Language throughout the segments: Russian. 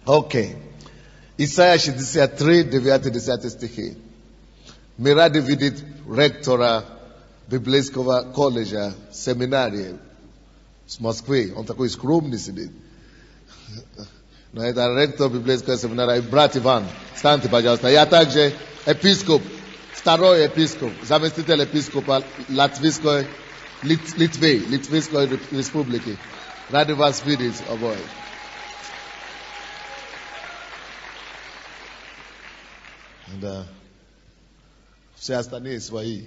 Окей. Исайя 63, 9-10 стихи. Мы рады видеть ректора библейского колледжа, семинарии с Москвы. Он такой скромный сидит. Но это ректор библейского семинария, брат Иван. Встаньте, пожалуйста. Я также епископ, второй епископ, заместитель епископа Латвийской республики. Рады вас видеть обоих. Да. Все остальные свои.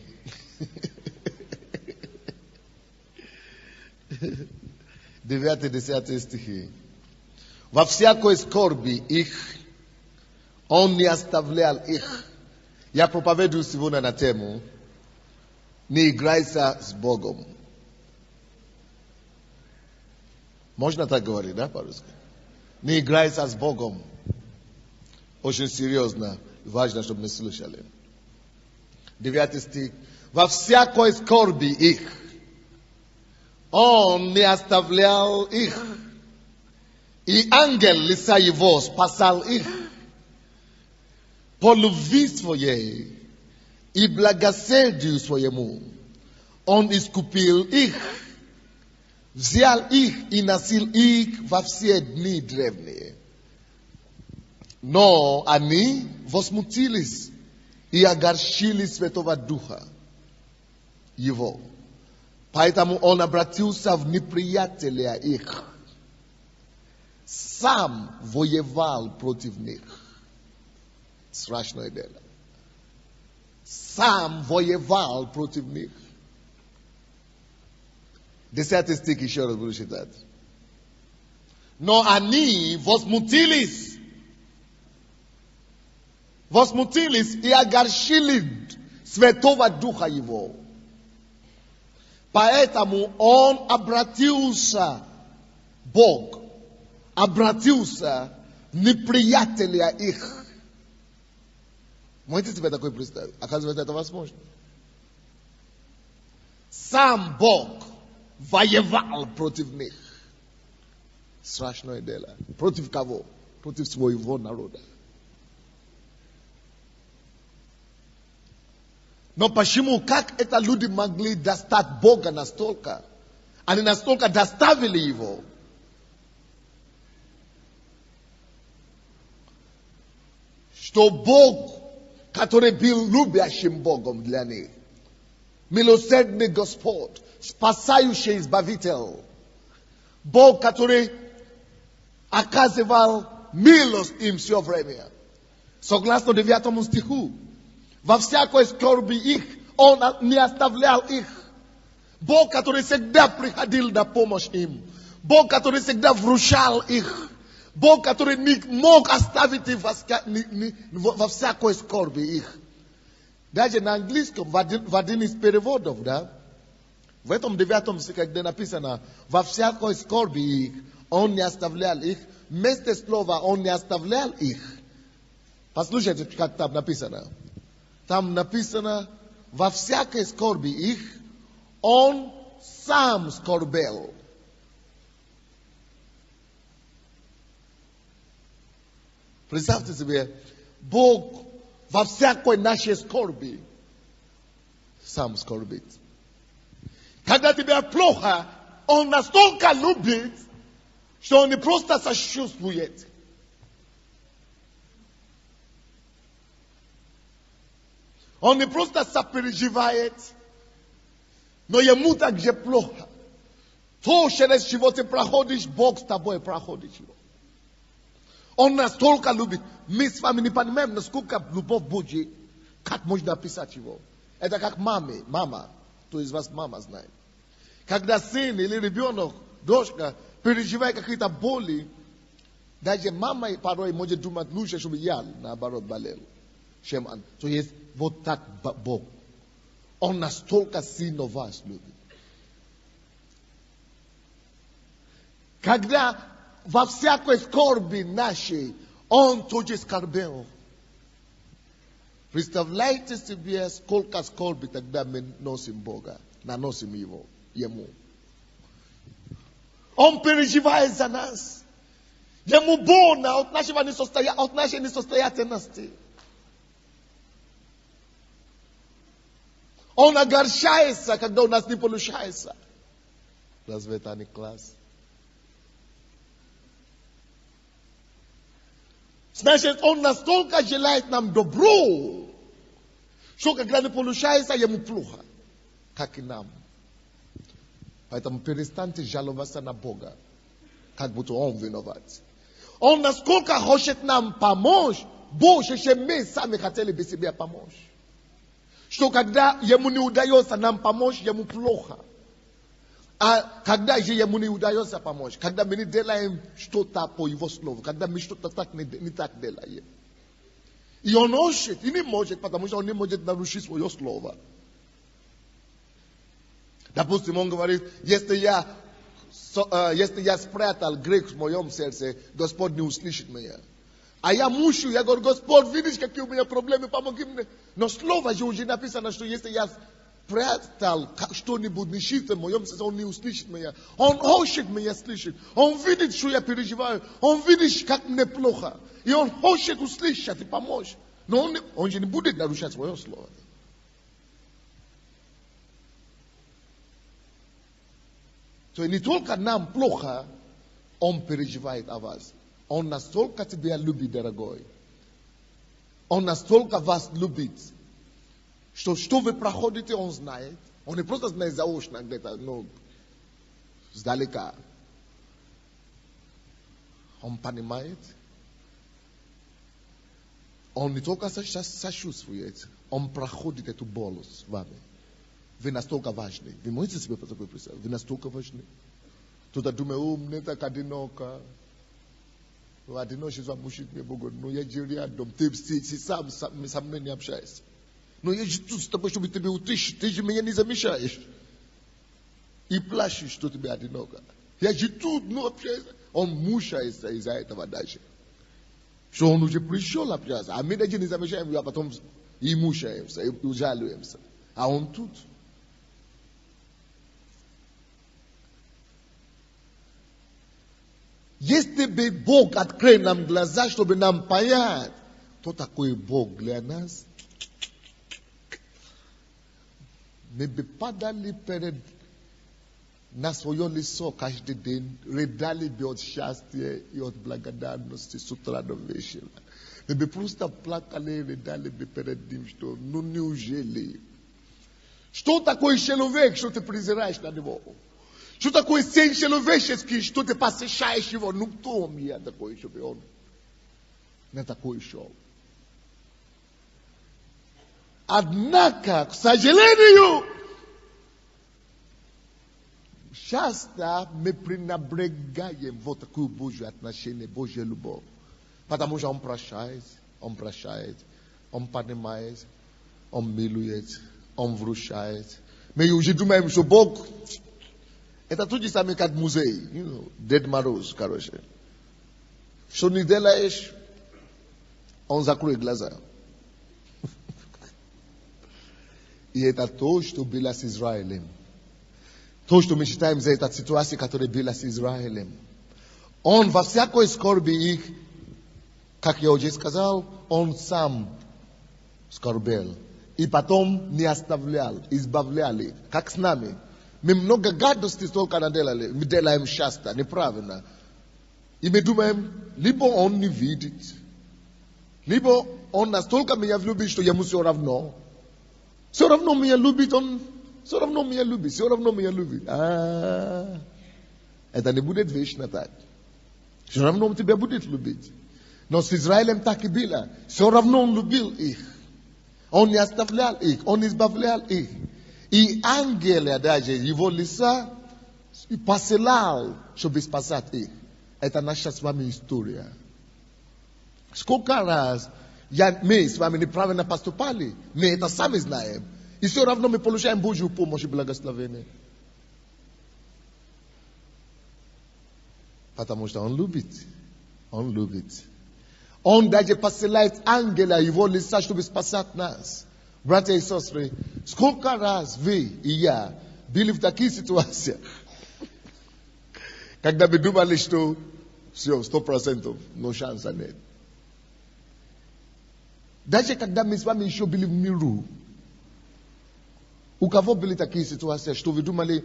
9-10 стихи. Во всякой скорби их он не оставлял их. Я проповедую сегодня на тему «Не играйся с Богом». Можно так говорить, да, по-русски? Не играйся с Богом. Очень серьезно и важно, чтобы мы слышали. 9 стих. Во всякой скорби их он не оставлял их. И ангел лица его спасал их. По любви своей и благосердию своему он искупил их. Взял их и носил их во все дни древние. Но они возмутились и огорчили Святого Духа его. Поэтому он обратился в неприятеля их. Сам воевал против них. Страшное дело. Сам воевал против них. 10 стих еще раз буду читать. Но они возмутились и огорчили Святого Духа его. Поэтому он обратился, Бог обратился в неприятеля их. Можете себе такое представить? Оказывается, это возможно. Сам Бог воевал против них. Страшное дело. Против кого? Против своего народа. Но почему? Как это люди могли достать Бога настолько? Они настолько доставили его. Что Бог, который был любящим Богом для них, милосердный Господь, спасающий Избавитель, Бог, который оказывал милость им все время. Согласно 9 стиху, во всякой скорби их он не оставлял их. Бог, который всегда приходил на помощь им. Бог, который всегда вручал их. Бог, который не мог оставить их во всякой скорби их. Даже на английском, в один из переводов, да, в этом 9 стихе, где написано, во всякой скорби их, он не оставлял их. Вместо слова он не оставлял их. Послушайте, как там написано. Там написано, во всякой скорби их, он сам скорбел. Представьте себе, Бог во всякой нашей скорби сам скорбит. Когда тебе плохо, он настолько любит, что он не просто сочувствует. Он не просто сопереживает, но ему также плохо. То, через чего ты проходишь, Бог с тобой проходит его. Он настолько любит. Мы с вами не понимаем, насколько любовь Божья, как можно описать его. Это как мама. Кто из вас мама знает? Когда сын или ребенок, дочка, переживает какие-то боли, даже мама порой может думать, лучше, чтобы я, наоборот, болел, чем он. То есть вот так Бог. Он настолько сильно вас любит. Когда во всякой скорби нашей он тоже скорбел. Представляете себе, сколько скорби тогда мы носим Бога, наносим ему. Он переживает за нас. Йому больно, от нашего несостоятельности. Он огорчается, когда у нас не получается. Разве это не класс? Значит, он настолько желает нам добро, что когда не получается, ему плохо, как и нам. Поэтому перестаньте жаловаться на Бога, как будто Он виноват. Он насколько хочет нам помочь, больше, чем мы сами хотели бы себе помочь. Что когда ему не удается нам помочь, ему плохо. А когда же ему не удается помочь, когда мы не делаем что-то по его слову, когда мы что-то так не так делаем. И он хочет, и не может, потому что он не может нарушить свое слово. Допустим, он говорит, если я спрятал грех в моем сердце, Господь не услышит меня. А я мучаю, я говорю, Господь, видишь, какие у меня проблемы, помоги мне. Но слово же уже написано, что если я спрятал что-нибудь нечистое в моем сердце, Он не услышит меня. Он хочет меня слышать. Он видит, что я переживаю. Он видит, как мне плохо. И Он хочет услышать и помочь. Но он же не будет нарушать свое слово. То не только нам плохо, Он переживает о вас. Он настолько тебя любит, дорогой. Он настолько вас любит, что вы проходите, Он знает. Он не просто знает заочно где-то, но сдалека. Он понимает. Он не только сочувствует, Он проходит эту боль с вами. Вы настолько важны. Вы можете себе такое представить? Вы настолько важны. Кто-то думает, мне так одиноко. Одиночество замучит меня, Богу. Но я же рядом. Ты сам со мной не общаешься. Но я же тут с тобой, чтобы тебя утешить. Ты же меня не замечаешь. И плачешь, что тебе одиноко. Я же тут, но общаюсь. Он мучается из-за этого даже. Что он уже пришел общаться. А мы даже не замечаем, а потом и мучаемся, и жалуемся. А он тут. Если бы Бог открыл нам глаза, чтобы нам понять, кто такой Бог для нас, мы бы падали на свое лицо каждый день, рыдали бы от счастья и от благодарности с утра до вечера. Мы бы просто плакали и рыдали бы перед Ним, что ну неужели? Что такое человек, что ты презираешь на него? Что такое сын человеческий, что ты посещаешь его? Ну кто мне такой, чтобы он не такой шел? Однако, к сожалению, часто мы пренебрегаем вот такое Божье отношение, Божья любовь. Потому что Он прощает, Он понимает, Он милует, Он вручает. Мы уже думаем, что Бог... Это тот же самый, как музей, Дед Мороз, короче. Что не делаешь, Он закроет глаза. И это то, что было с Израилем. То, что мы считаем за эту ситуацию, которая была с Израилем. Он во всякой скорби их, как я уже сказал, Он сам скорбел. И потом не оставлял, избавлял их, как с нами. Мы много гадостей столько наделали, мы делаем часто, неправильно. И мы думаем, либо Он не видит, либо Он настолько меня любит, что ему все равно. Все равно меня любит, Он все равно меня любит, все равно меня любит. Это не будет вечно так. Все равно Он тебя будет любить. Но с Израилем так и было. Все равно Он любил их. Он не оставлял их, Он избавлял их. И ангелы даже его лица посылал, чтобы спасать их. Это наша с вами история. Сколько раз мы с вами неправильно поступали, мы это сами знаем. И все равно мы получаем Божью помощь и благословение. Потому что Он любит. Он любит. Он даже посылает ангела его лица, чтобы спасать нас. Братья и сестры, сколько раз вы и я были в таких ситуациях, когда мы думали, что Все, 100%, no шанса нет. Даже когда мы с вами еще были в миру, у кого были такие ситуации, что вы думали,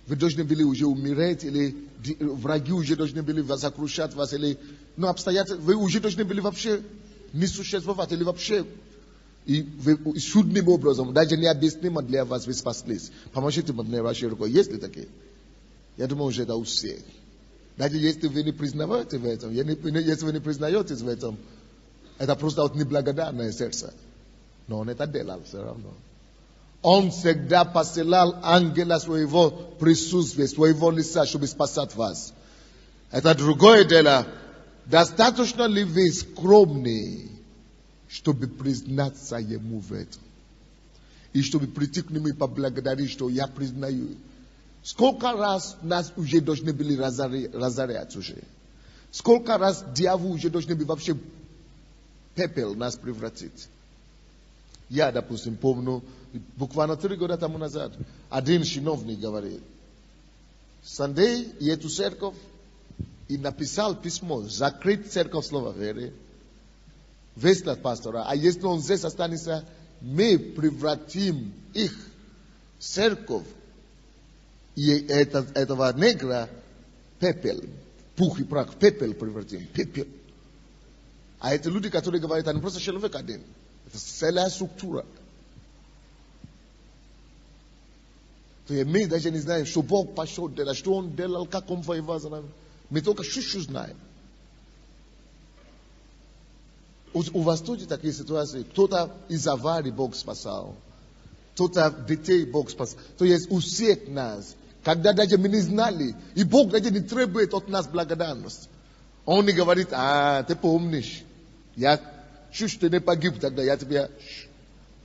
вы должны были уже умереть, или враги уже должны были сокрушать вас, или обстоятельства, вы уже должны были вообще не существовать, или вообще и вы чудным образом, даже необъяснимо для вас, вы спаслись. Поможите мне вашей рукой. Есть ли такие? Я думаю, уже это у всех. Даже если вы не признаете в этом, если вы не признаетесь в этом, это просто вот неблагодарное сердце. Но он это делал все равно. Он всегда посылал ангела своего присутствия, своего лица, чтобы спасать вас. Это другое дело. Достаточно ли вы скромны, чтобы признаться ему в этом? И чтобы прийти к нему и поблагодарить, что я признаю. Сколько раз нас уже должны были разорять уже? Сколько раз дьявол уже должны были вообще пепел нас превратить? Я, допустим, помню, буквально 3 года тому назад, один чиновник говорит, Сандей и эту церковь, и написал письмо, закрыть церковь Слова Веры, выслать пастора, а если он здесь останется, мы превратим их в церковь, и этого негра пепел, пух и прах, пепел превратим, пепел. А эти люди, которые говорят, они просто человек один. Это целая структура. То есть мы даже не знаем, что Бог пошел делать, что Он делал, как Он воевал. Мы только чуть-чуть знаем. У вас тоже такие ситуации. Кто-то из аварии Бог спасал. Кто-то детей Бог спасал. То есть у всех нас, когда даже мы не знали, и Бог даже не требует от нас благодарность. Он не говорит, ты помнишь, я чуть ты не погиб тогда, я тебя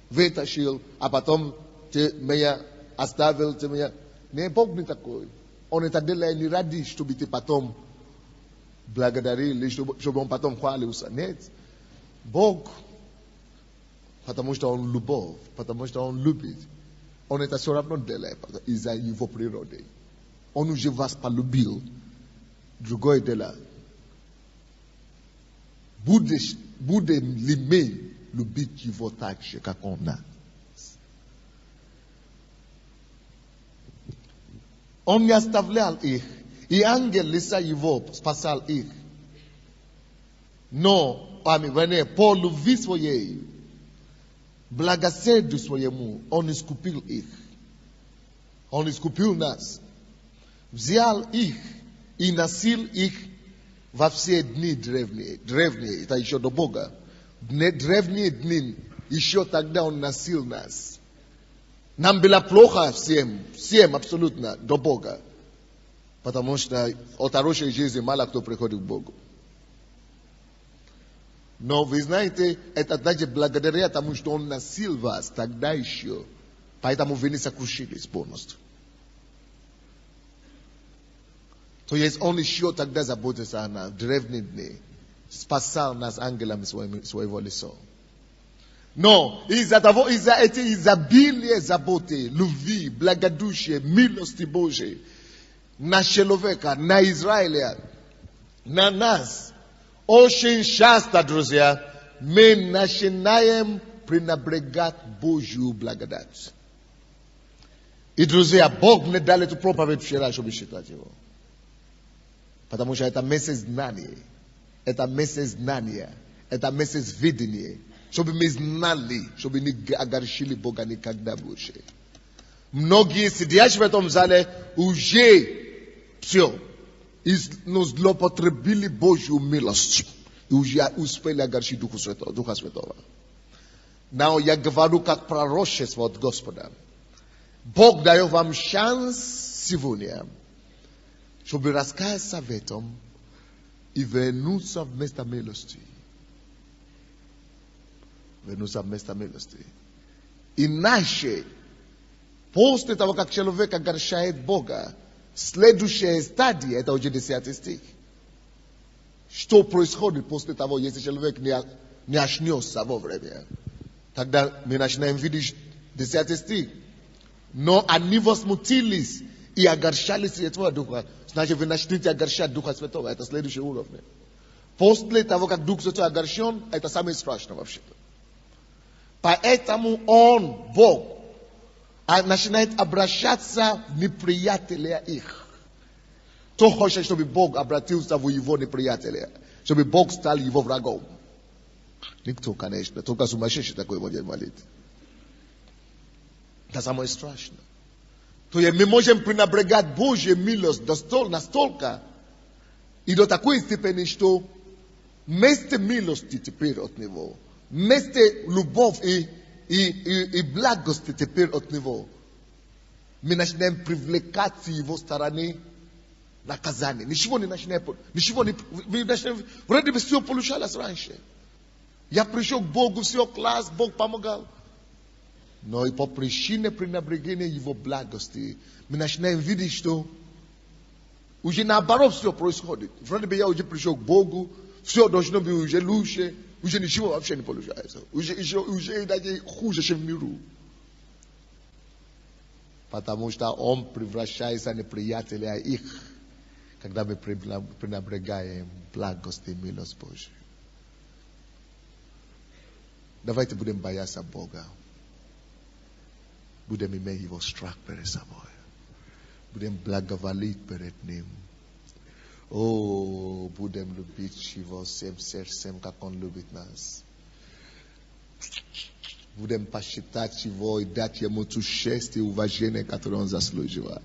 вытащил, а потом ты меня оставил, ты меня... Не, Бог не такой. Он это делает не ради, чтобы ты потом благодарил, или чтобы он потом хвалился. Нет. Бог, потому что Он любовь, потому что Он любит, Он это все равно делает из-за Его природы. Он уже вас полюбил. Другое дело. Будем ли мы любить Его так же, как Он нас? Он не оставлял их, и ангел лица Его спасал их. Но, по любви своей, благосердию своему, Он искупил их. Он искупил нас. Взял их и носил их во все дни древние. Древние, это еще до Бога. Древние дни, еще тогда Он носил нас. Нам было плохо всем абсолютно, до Бога. Потому что от хорошей жизни мало кто приходит к Богу. Но вы знаете, это даже благодаря тому, что Он носил вас тогда еще. Поэтому вы не сокрушились полностью. То есть Он еще тогда заботился о нас, в древние дни. Спасал нас ангелами своего лица. Но из-за этой изобилия заботы, любви, благодушия, милости Божией на человека, на Израиля, на нас, очень часто, друзья, мы начинаем пренебрегать Божью благодать. И, друзья, Бог мне дал эту проповедь вчера, чтобы считать его. Потому что это месяц знания. Это месяц знания. Это месяц видения. Чтобы мы знали, чтобы не огорчили Бога никогда больше. Многие сидящие в этом зале уже все. Злоупотребили Божью милость. И уже успели огорчить Духа Святого. Но я говорю как пророчество от Господа. Бог дает вам шанс сегодня, чтобы раскаяться в этом и вернуться вместо милости. Вернуться вместо милости. Иначе, после того, как человек огорчает Бога, следующая стадия, это уже 10 стих. Что происходит после того, если человек не очнется вовремя? Тогда мы начинаем видеть 10 стих. Но они возмутились I agarshali Святого Духа. Значит, вы начнете огорчать Духа Святого. Это следующий уровень. После того, как Дух Святой огорчен, это самое страшное вообще-то. Поэтому Он, Бог, начинает обращаться в неприятеля их. Кто хочет, чтобы Бог обратился в его неприятеля? Чтобы Бог стал его врагом? Никто, конечно. Только сумасшедший такой может молить. Это самое страшное. То есть мы можем пренебрегать Божью милость настолько и до такой степени, что вместо милости теперь от Него, вместо любовь и благости теперь от Него, мы начинаем привлекать с Его стороны наказание. Ничего не начинаем, вроде бы все получалось раньше. Я пришел к Богу, все класс, Бог помогал. Но и по причине пренебрежения Его благости, мы начинаем видеть, что уже наоборот все происходит. Вроде бы я уже пришел к Богу, все должно быть уже лучше, уже ничего вообще не получается. Уже даже хуже, чем в миру. Потому что Он превращается в неприятеля их, когда мы пренебрегаем благость и милость Божью. Давайте будем бояться Бога. Будем иметь Его страх перед собой. Будем благоволить перед Ним. О, будем любить Его всем сердцем, как Он любит нас. Будем посчитать Его и дать Ему ту честь и уважение, которое Он заслуживает.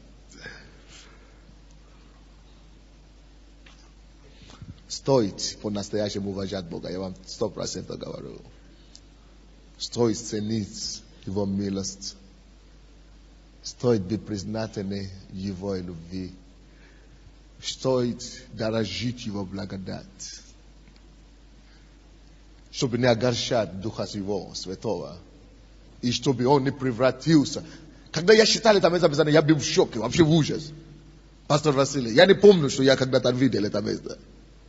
Стоит по-настоящему уважать Бога. Я вам 100% говорю. Стоит ценить Его милость. Стоит быть признательны Его любви. Стоит дорожить Его благодать. Чтобы не огорчать Духа Его Святого. И чтобы Он не превратился. Когда я читал это место, я был в шоке, вообще в ужас. Пастор Василий, я не помню, что я когда-то видел это место.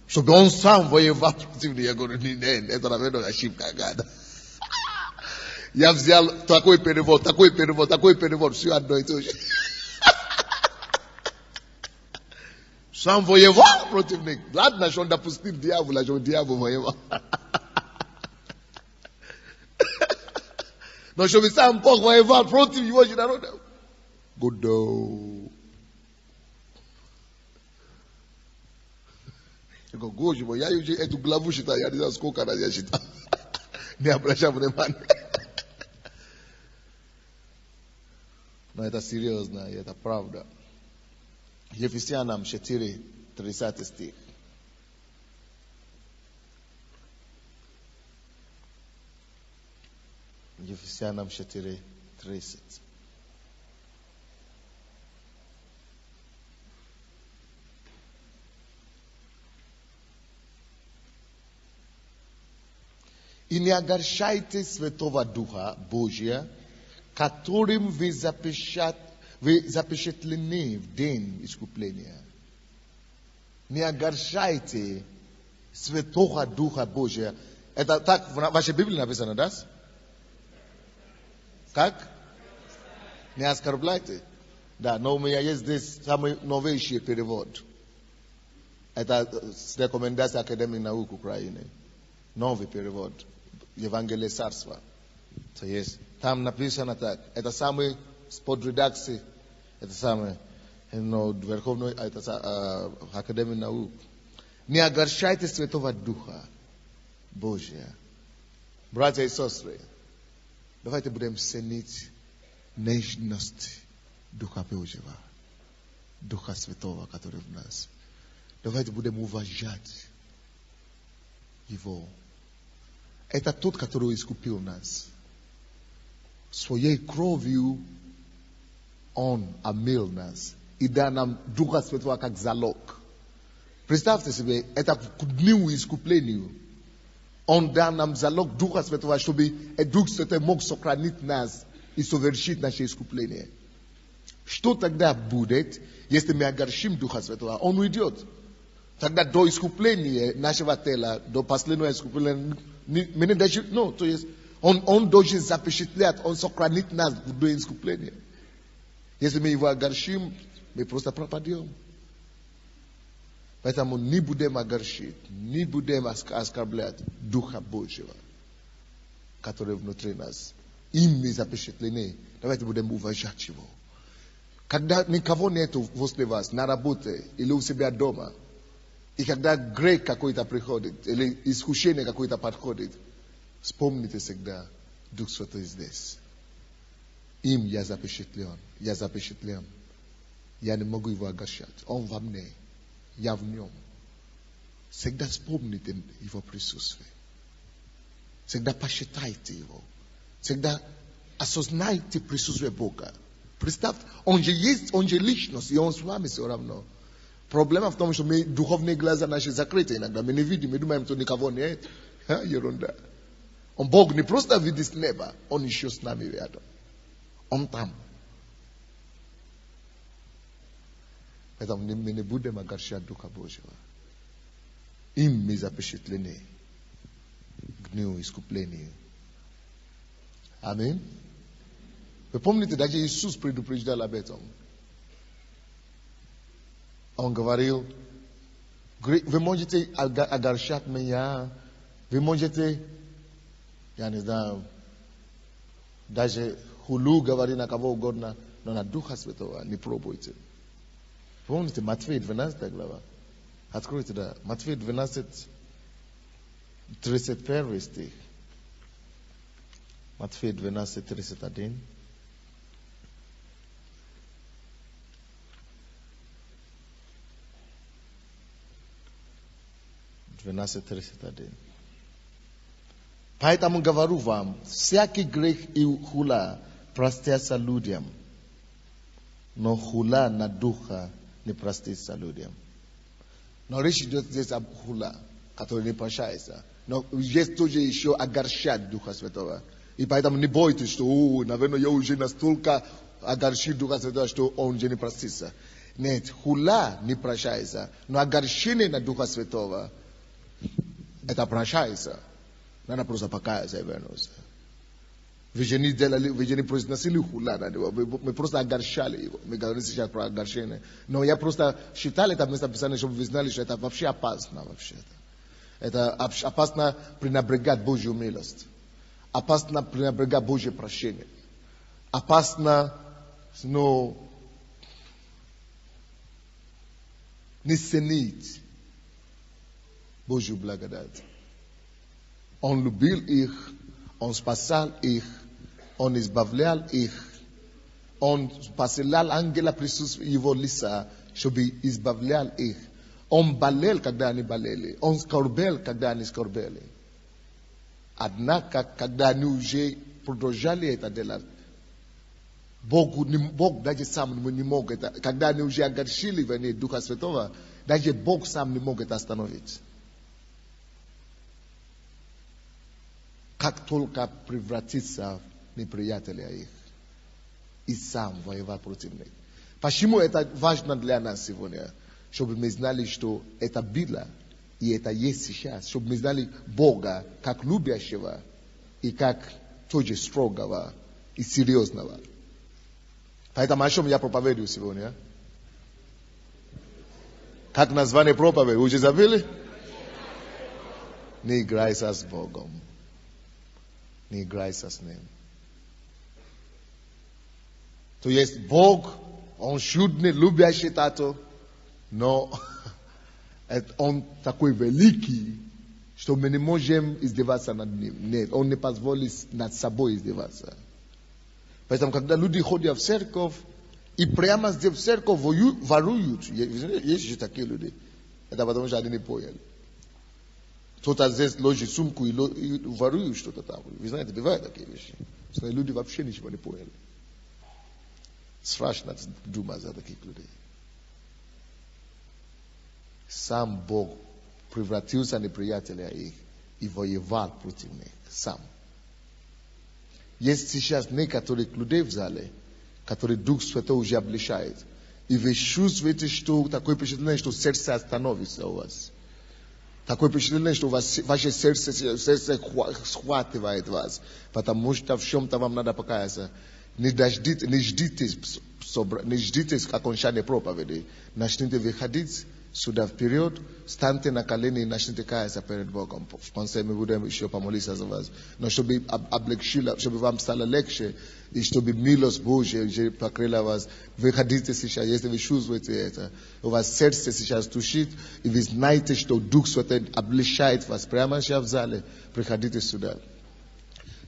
Чтобы Он сам воевал против меня. Я говорю, нет, это, наверное, ошибка какая-то. Я взял такой перевод, все одно и то же. Сам воевал против них. Ладно, что он допустил дьявола, что дьявол воевал. Но чтобы сам Бог воевал против его народа. Гудо. Я говорю, Господи, я уже эту главу считаю, я не знаю, сколько раз я считаю. Не обращаю внимания. Но это серьезно, и это правда. Ефесянам 4, 30 стих. Ефесянам 4, 30. И не огорчайте Святого Духа Божия, которым вы запечатлены в день искупления. Не огорчайте Святого Духа Божия. Это так в вашей Библии написано, да? Как? Не оскорбляйте. Да, но у меня есть здесь самый новейший перевод. Это с рекомендацией Академии наук Украины. Новый перевод. Евангелие Царства. То есть, там написано так. Это самый под редакцией. Это самое. Верховной Академии наук. Не огорчайте Святого Духа Божия. Братья и сестры, давайте будем ценить нежность Духа Божьего. Духа Святого, который в нас. Давайте будем уважать Его. Это тот, который искупил нас. Своей кровью Он омыл нас и дал нам Духа Святого как залог. Представьте себе, это к дню искуплению. Он дал нам залог Духа Святого, чтобы Дух Святой мог сохранить нас и совершить наше искупление. Что тогда будет, если мы огорчим Духа Святого? Он уйдет. Тогда до искупления нашего тела, до последнего искупления, то есть он должен запечатлеть, он сохранит нас до искупления. Если мы его огорчим, мы просто пропадем. Поэтому не будем огорчить, не будем оскорблять Духа Божьего, который внутри нас. Им мы запечатлены. Давайте будем уважать Его. Когда никого нету возле вас, на работе или у себя дома, и когда грех какой-то приходит, или искушение какое-то подходит, вспомните всегда, Дух Святой здесь. Им я запечатлен. Я не могу его огорчать. Он во мне, я в нем. Всегда вспомните его присутствие. Всегда посчитайте его. Всегда осознайте присутствие Бога. Представьте, он же есть, он же личность, и он с вами все равно. Проблема в том, что мы духовные глаза наши закрыты иногда. Мы не видим, мы думаем, что никого нет. Ерунда. Он Бог не просто видит с неба, он еще с нами рядом. Он там. Поэтому мы не будем огорчать Духа Божьего. Им мы запечатлены к дню искупления. Аминь. Вы помните, даже Иисус предупреждал об этом. Он говорил, вы можете огорчать меня, вы можете, я не знаю, даже хулу говорить на кого угодно, но на Духа Святого не пробуйте. Помните, Матфея 12 глава. Откройте, да. Матфея 12, 31 стих. Матфея 12, 31. Поэтому говорю вам, всякий грех и хула простятся людям, но хула на Духа не простится людям. Но речь идет здесь об хула, который не прощается. Но есть тоже еще огорчать Духа Святого. И поэтому не бойтесь, что, наверное, я уже настолько огорчил Духа Святого, что он уже не простится. Нет, хула не прощается, но огорчение на Духа Святого это прощается. Надо просто покаяться и вернуться. Вы же не произносили хула на него, мы просто огорчали его. Мы говорим сейчас про огорчение. Но я просто считал это место Писания, чтобы вы знали, что это вообще опасно. Это опасно пренебрегать Божью милость. Опасно пренебрегать Божье прощение. Опасно, не ценить Божью благодать. Он любил их, он спасал их, он избавлял их, он посылал ангела присутствия его лица, чтобы избавлял их. Он болел, когда они болели, он скорбел, когда они скорбели. Однако, когда они уже продолжали это делать, Бог даже сам не мог это. Когда они уже огорчили в Духа Святого, даже Бог сам не мог это остановить. Как только превратиться в неприятеля их и сам воевал против них. Почему это важно для нас сегодня? Чтобы мы знали, что это было и это есть сейчас. Чтобы мы знали Бога как любящего и как тоже строгого и серьезного. Поэтому о чем я проповедую сегодня? Как название проповеди? Вы уже забыли? Не играйся с Богом. Не играйся с Ним. То есть Бог, Он чудный, любящий тату, но Он такой великий, что мы не можем издеваться над Ним. Нет, Он не позволит над собой издеваться. Поэтому, когда люди ходят в церковь, и прямо здесь в церковь воруют, есть же такие люди, это потому что они не поняли. Кто-то здесь ложит сумку и ворует что-то там. Вы знаете, бывают такие вещи. Люди вообще ничего не поняли. Страшно думать за таких людей. Сам Бог превратился в неприятеля их и воевал против них. Сам. Есть сейчас некоторых людей в зале, которые Дух Святой уже обличает. И вы чувствуете, что такое впечатление, что сердце остановится у вас. Такое впечатление, что ваше сердце схватывает вас. Потому что в чем-то вам надо покаяться. Не ждите не ждите окончания проповеди. Начните выходить сюда в период, станьте на колени и начните каяться перед Богом. В конце мы будем еще помолиться за вас. Но чтобы облегчило, чтобы вам стало легче, и чтобы милость Божья покрыла вас, выходите сейчас, если вы чувствуете это, у вас сердце сейчас тушит, и вы знаете, что Дух Святой облегчает вас прямо сейчас в зале, приходите сюда.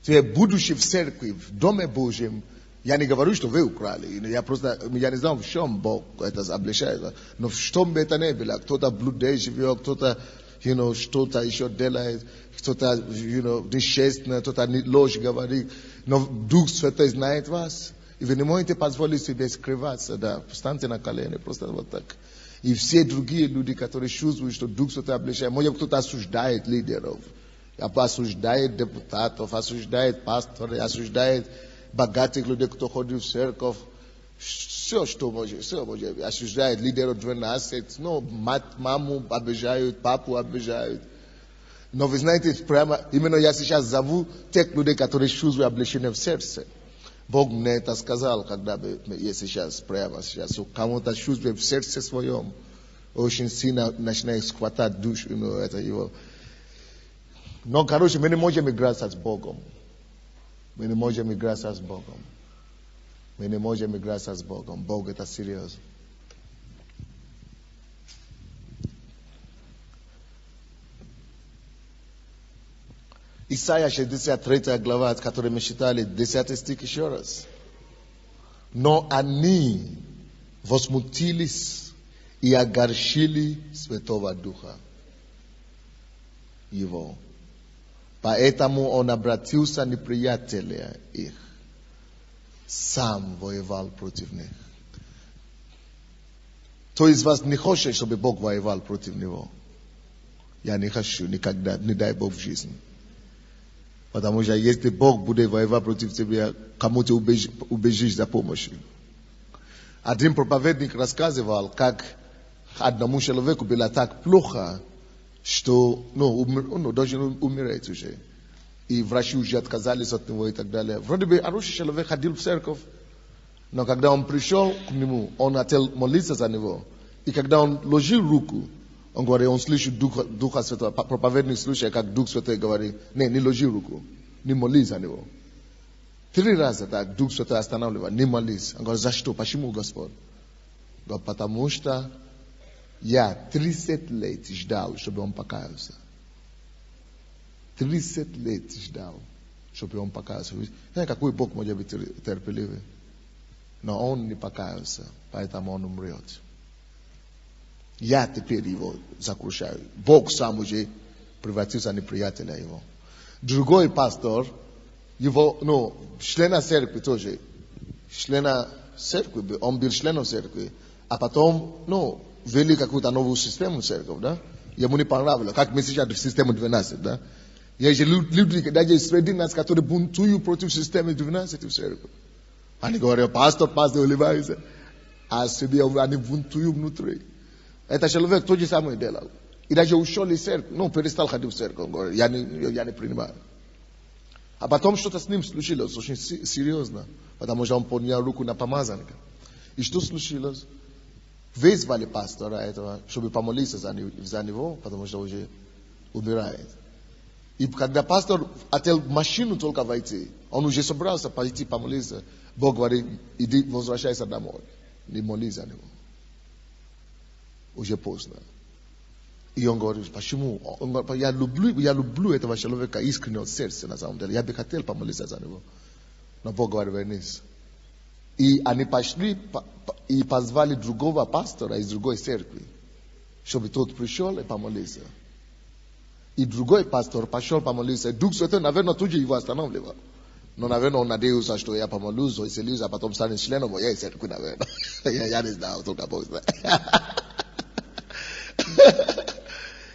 Теперь, будучи в церкви, в Доме Божьем, я не говорю, что вы украли. Я не знаю, в чем Бог это облегчает. Но в чем бы это ни было, кто-то блудей живет, кто-то, что-то еще делает, кто-то, нечестно, кто-то ложь говорит. Но Дух Святой знает вас. И вы не можете позволить себе скрываться, да. Встаньте на колени, просто вот так. И все другие люди, которые чувствуют, что Дух Святой облегчает. Может, кто-то осуждает лидеров, осуждает депутатов, осуждает пасторов, осуждает богатых людей, кто ходит в церковь, все может, осуждает лидеров 12, маму обижают, папу обижают. Но вы знаете, прямо, именно я сейчас зову тех людей, которые чувствуют облегчение в сердце. Бог мне это сказал, когда я сейчас, прямо сейчас, кому-то чувствует в сердце своем, очень сильно начинает схватать душу, это его. Но, короче, мы не можем играться с Богом. Мы не можем играться с Богом. Мы не можем играться с Богом. Бог это серьезно. Исайя 63 глава, от которой мы читали, 10 стих еще раз. Но они возмутились и огорчили Святого Духа Его. Поэтому он обратился неприятеля их, сам воевал против них. Кто из вас не хочет, чтобы Бог воевал против него? Я не хочу никогда, не дай Бог в жизни. Потому что если Бог будет воевать против тебя, кому ты убежишь за помощью? Один проповедник рассказывал, как одному человеку было так плохо, что, должен умереть уже. И врачи уже отказались от него и так далее. Вроде бы хороший человек ходил в церковь, но когда он пришел к нему, он хотел молиться за него. И когда он ложил руку, он говорит, он слышит Духа Святого. Проповедник слышит, как Дух Святой говорит, не ложи руку, не молись за него. 3 раза так Дух Святой останавливает, не молись. Он говорит, за что? Почему, Господь? Говорит, потому что я 30 лет ждал, чтобы он покаялся. 30 лет ждал, чтобы он покаялся. Знаете, какой Бог может быть терпеливый? Но он не покаялся, поэтому он умрет. Я теперь его закрушаю. Бог сам уже превратился в неприятеля его. Другой пастор, его, члена церкви тоже, члена церкви, он был членом церкви, а потом, ввели какую-то новую систему в церковь, да? Ему не понравилось, как мы сейчас в систему 12, да? Есть люди, даже среди нас, которые бунтуют против системы 12 в церкви. Они говорят, пастор уливается, а себе они бунтуют внутри. Это человек то же самое делал. И даже ушел из церкви, перестал ходить в церковь, говорит, я не принимаю. А потом что-то с ним случилось, очень серьезно, потому что он поднял руку на помазанника. И что случилось? Вызвали пастора этого, чтобы помолиться за него, потому что уже умирает. И когда пастор хотел в машину только войти, он уже собрался пойти помолиться, Бог говорит, иди, возвращайся домой, не молись за него. Уже поздно. И он говорит, почему? Он говорит, я люблю этого человека искренне от сердца, на самом деле. Я бы хотел помолиться за него. Но Бог говорит, вернись. И они пошли и позвали другого пастора из другой церкви, чтобы тот пришел и помолился. И другой пастор пошел помолиться. Дух Святой, наверное, тут же его останавливал. Но, наверное, он надеялся, что я помолюсь, исцелюсь, а потом станет членом моей церкви, наверное. Я не знал, только Бог знает.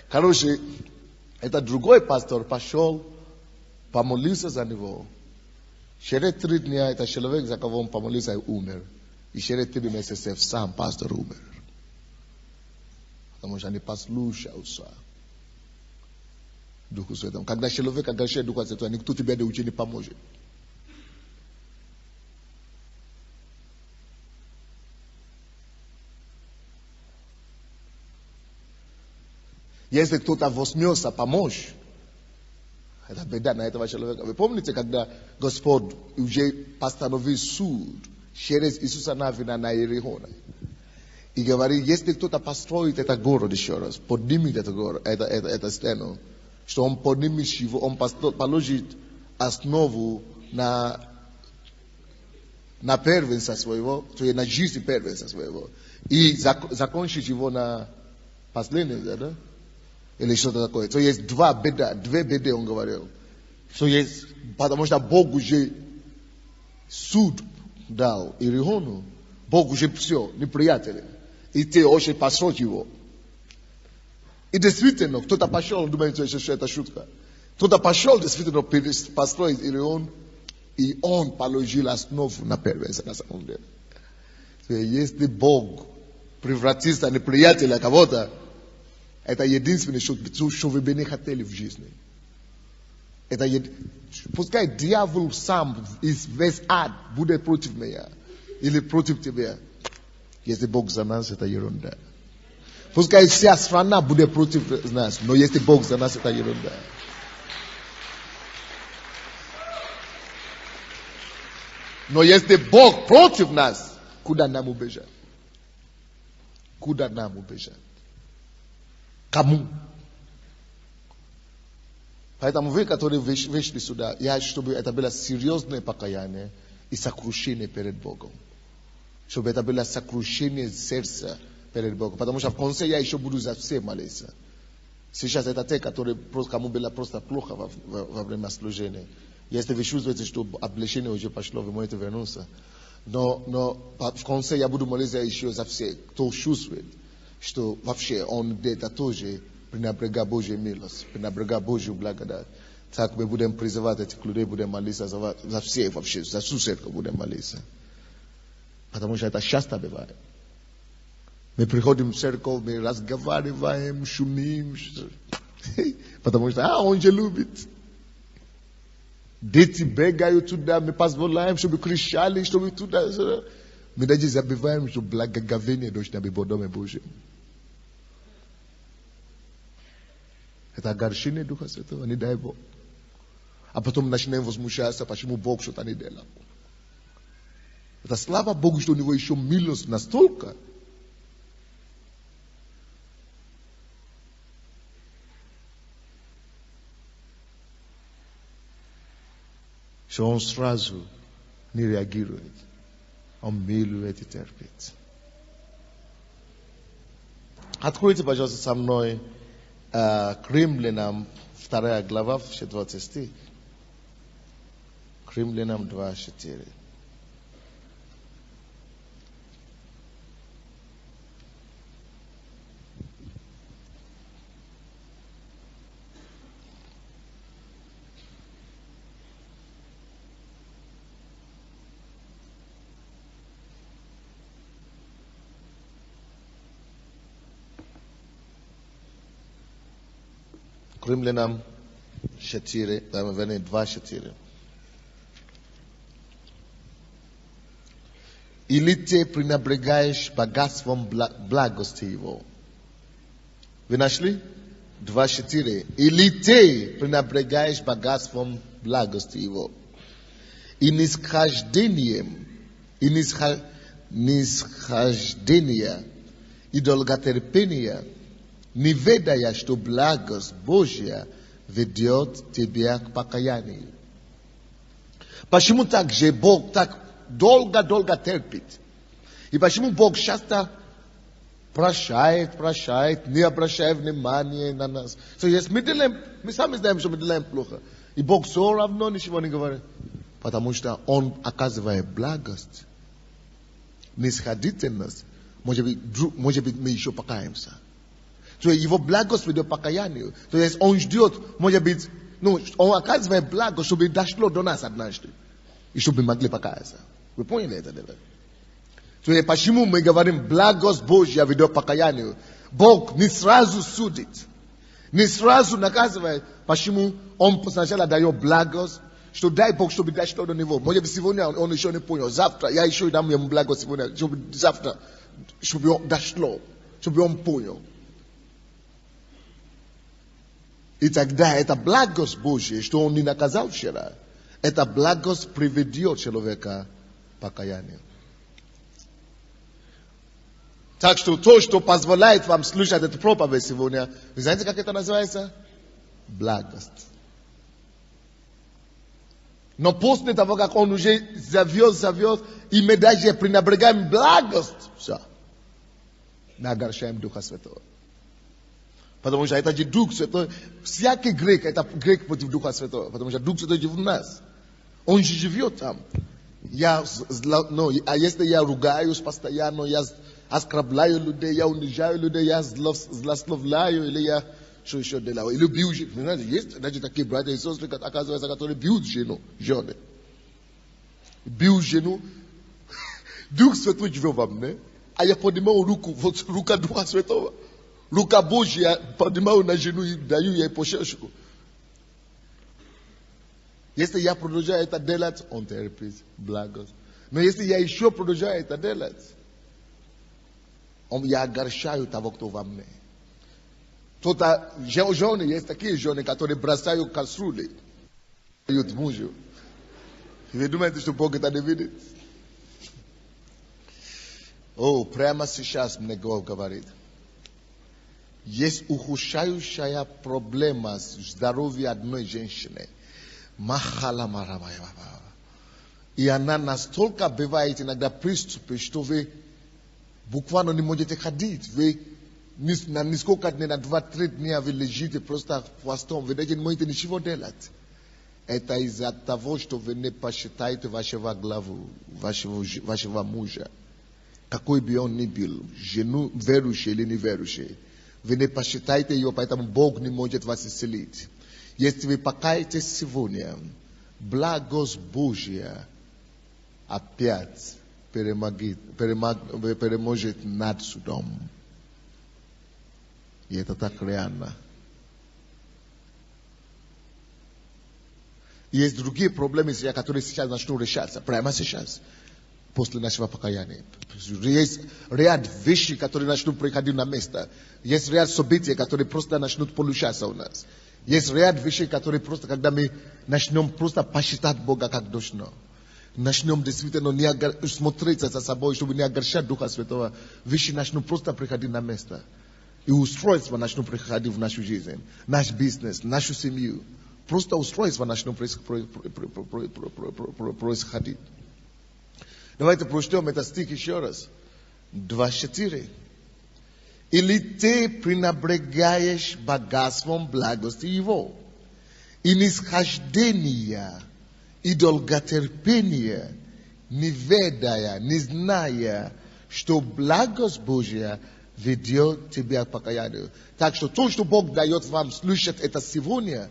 Короче, этот другой пастор пошел помолиться за него. Через 3 дня этот человек, за кого он помолился, умер. И через 3 месяца сам пастор умер. Потому что не послушался Духу Святому. Когда человек огорчает Духа Святого, никто тебе не поможет. Если кто-то возьмется помочь, это беда на этого человека. Вы помните, когда Господь уже постановил суд через Иисуса Навина на Иерихона? И говорит, если кто-то построит этот город еще раз, поднимет этот город, эту стену, что он поднимет его, он положит основу на первенца своего, то есть на жизнь первенца своего, и закончит его на последнем, да? Или что-то такое. То есть две беды он говорил. То есть, потому что Бог уже суд дал Иерихону, Бог уже все, неприятели. И ты очень построить его. И действительно, кто-то пошел, думает, что это шутка. Кто-то пошел действительно построить Иерихон, и он положил основу на первенца на самом деле. Если Бог превратится в неприятеля кого-то, это единственное, что вы бы не хотели в жизни. Пускай дьявол сам из весь ад будет против меня или против тебя. Если Бог за нас, это ерунда. Пускай вся страна будет против нас, но если Бог за нас, это ерунда. Но если Бог против нас, куда нам убежать? Куда нам убежать? Кому? Поэтому вы, которые вышли сюда, я хочу, чтобы это было серьезное покаяние и сокрушение перед Богом. Чтобы это было сокрушение сердца перед Богом. Потому что в конце я еще буду за все молиться. Сейчас это те, которые, кому было просто плохо во время служения. Если вы чувствуете, что облегчение уже пошло, вы можете вернуться. Но в конце я буду молиться еще за все, кто чувствует, что вообще он где-то тоже пренебрегает Божью милость, пренебрегает Божью благодать. Так мы будем призывать этих людей, будем молиться за все вообще, за всю церковь будем молиться. Потому что это часто бывает. Мы приходим в церковь, мы разговариваем, шумим. Потому что, он же любит. Дети бегают туда, мы позволяем, чтобы кричали, чтобы туда. Мы даже забываем, что благоговение должно быть в Доме Божьем. Это огорчение Духа Святого, не дай Бог. А потом начинаем возмущаться, почему Бог что-то не делал. Это слава Богу, что у него еще милость настолько. Что он сразу не реагирует. Он милует и терпит. Откройте, пожалуйста, со мной к Римлянам 2 глава, 4 стих. К Римлянам 2:4. Римлянам 2:4. Или ты пренебрегаешь богатством благости его? Вы нашли? 2:4. Или ты пренебрегаешь богатством благости его? И нисхождением, и долготерпения, не ведая, что благость Божья ведет тебя к покаянию. Почему так же Бог так долго терпит? И почему Бог часто прощает, не обращая внимания на нас? Если мы сами знаем, что мы делаем плохо, и Бог все равно ничего не говорит. Потому что Он оказывает благость, нисходительность. Может быть, мы еще покаемся. То есть его благость ведет к покаянию. То есть он ждет, может быть, он оказывает благость, чтобы дошло до нас однажды. И чтобы мы могли покаяться. Вы поняли это? То есть почему мы говорим, благость Божья ведет к покаянию? Бог не сразу судит. Не сразу наказывает. Почему он сначала дает благость, что дай Бог, чтобы дошло до него. Может быть, сегодня он еще не понял. Завтра я еще дам ему благость сегодня. Завтра, чтобы он дошло. Чтобы он понял. И тогда это благость Божья, что Он не наказал вчера. Это благость приведет человека к покаянию. Так что то, что позволяет вам слушать эту проповедь сегодня, вы знаете, как это называется? Благость. Но после того, как он уже завез, и мы даже пренебрегаем благость, все. Мы огорчаем Духа Святого. Потому что это же Дух Святой. Всякий грех, это грех против Духа Святого. Потому что Дух Святой в нас. Он же живет там. А если я ругаюсь постоянно, я оскорбляю людей, я унижаю людей, я злословляю, или я что еще делаю, или бью жену. Знаете, есть даже такие братья и сестры, оказывается, которые бьют жены. Бьют жену. Дух Святой живет во мне, а я поднимаю рука Духа Святого. Рука Божья поднимаю на жену и даю ей пощечину. Если я продолжаю это делать, он терпит благость. Но если я еще продолжаю это делать, я огорчаю того, кто во мне. Кто-то, жены, есть такие жены, которые бросают кастрюли. Дают мужу. И вы думаете, что Бог это не видит? Прямо сейчас мне говорит. Есть ухудшающая проблема здоровья одной женщины. И она настолько бывает иногда приступы, что вы буквально не можете ходить. Вы на несколько дней, на 2-3 дня вы лежите просто хвостом. Вы даже не можете ничего делать. Это из-за того, что вы не посчитаете вашего главу, вашего мужа. Какой бы он ни был, жену верующий или неверующий. Вы не посчитаете ее, поэтому Бог не может вас исцелить. Если вы покаетесь сегодня, благость Божья опять переможет над судом. И это так реально. Есть другие проблемы, которые сейчас начнут решаться. Прямо сейчас. После нашего покаяния. Есть ряд вещей, которые начнут приходить на место. Есть ряд событий, которые просто начнут получаться у нас. Есть ряд вещей, которые просто, когда мы начнем просто посчитать Бога как должно. Начнем действительно не смотреть за собой, чтобы не огорчать Духа Святого. Вещи начнут просто приходить на место. И устройства начнут приходить в нашу жизнь. Наш бизнес, нашу семью. Просто устройства начнут происходить. Давайте прочтем этот стих еще раз. 2:4. Или ты пренебрегаешь богатством благости Его, и нисхождения, и долготерпения, не ведая, не зная, что благость Божья ведет тебя к покаянию. Так что то, что Бог дает вам слушать это сегодня,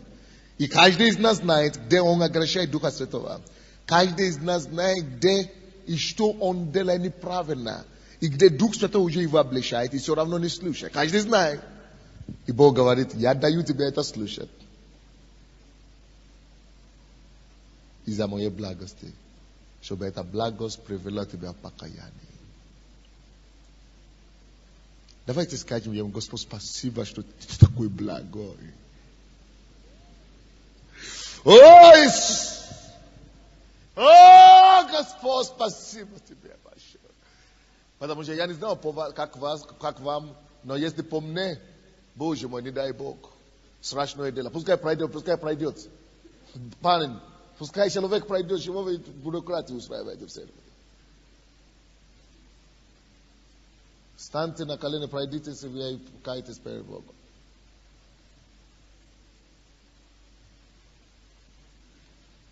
и каждый из нас знает, где Он огорчает Духа Святого. Каждый из нас знает, где и что он делает неправильно. И где Дух Святой уже его обличает, и все равно не слушает. Каждый знает. И Бог говорит, я даю тебе это слушать. Из-за моей благости. Чтобы эта благость привела тебя к покаянию. Давайте скажем ему, Господь, спасибо, что ты такой благой. Ой! Господь, спасибо тебе большое. Потому что я не знаю, как вам, но если по мне, Боже мой, не дай Бог, страшное дело. Пускай пройдет. Парень, пускай человек пройдет, чего вы бюрократию устраиваете в церкви. Станьте на колени, пройдитесь, и вы каетесь перед Богом.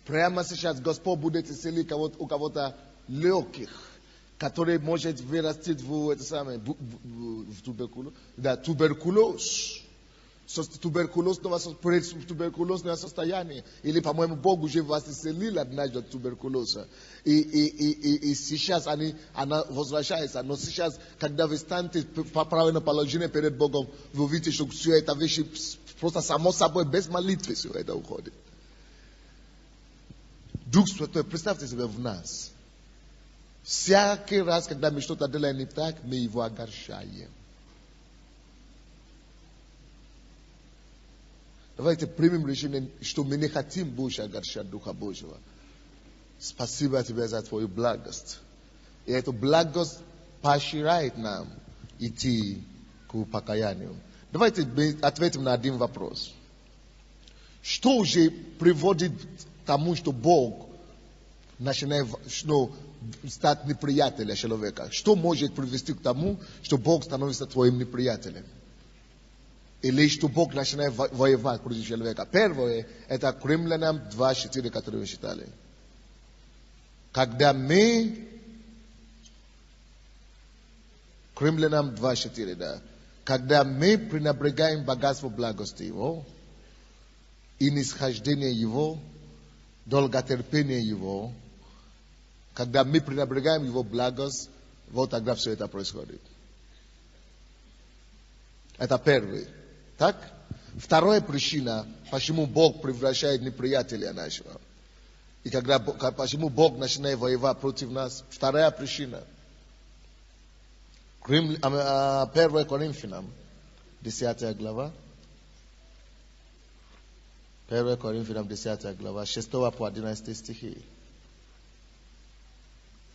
Прямо сейчас Господь будет исцелить у кого-то легких, который может вырастить в туберкулоз. Да, туберкулоз. Туберкулозное состояние. Или, по-моему, Бог уже вас исцелил однажды от туберкулеза. И сейчас она возвращается. Но сейчас, когда вы станете по правильному положению перед Богом, вы увидите, что все это вещи просто само собой, без молитвы все это уходит. Дух Святой, представьте себе в нас. Всякий раз, когда мы что-то делаем не так, мы его огорчаем. Давайте примем решение, что мы не хотим больше огорчать Духа Божьего. Спасибо тебе за твою благость. И эту благость поощряет нам идти к покаянию. Давайте ответим на один вопрос. Что уже приводит к тому, что Бог начинает стать неприятелем человека? Что может привести к тому, что Бог становится твоим неприятелем? Или что Бог начинает воевать против человека? Первое, это Римлянам 2:4, который вы читали. Когда мы... Римлянам 2:4, да. Когда мы пренебрегаем богатство благости Его и нисхождение Его, долготерпение Его, когда мы пренебрегаем Его благость, вот тогда все это происходит. Это первый. Так? Вторая причина, почему Бог превращает неприятеля нашего. И почему Бог начинает воевать против нас. Вторая причина. 1 Коринфянам, 10 глава. 1 Коринфянам, 10 глава, 6 по 11 стихи.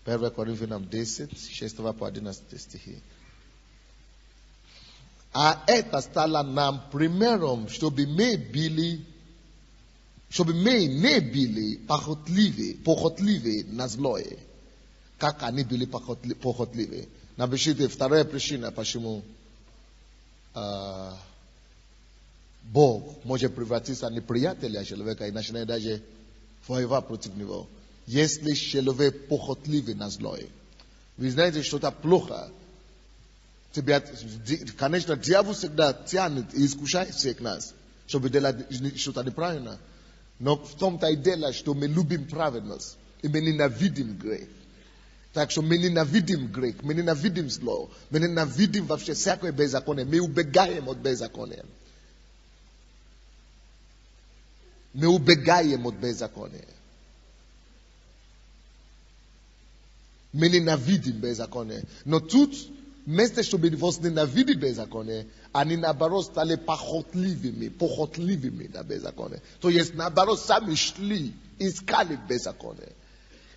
1 Коринфянам 10, 6 по 11 стихи. А это стало нам примером, чтобы мы не были похотливы на злое, как они были похотливы. Напишите вторая причина, почему Бог может превратиться в неприятеля человека и начинает даже воевать против него. Если человек похотливый на злое. Вы знаете, что это плохо. Конечно, дьявол всегда тянет и искушает всех нас, чтобы делать что-то неправильно. Но в том-то и дело, что мы любим праведность, и мы ненавидим грех. Так что мы ненавидим грех, мы ненавидим зло, мы ненавидим вообще всякое беззаконие, мы убегаем от беззакония. Мы убегаем от беззакония. Мы ненавидим беззаконие. Но тут, вместо чтобы возненавидеть беззаконие, они наоборот стали похотливыми на беззаконие. То есть наоборот сами шли, искали беззаконие.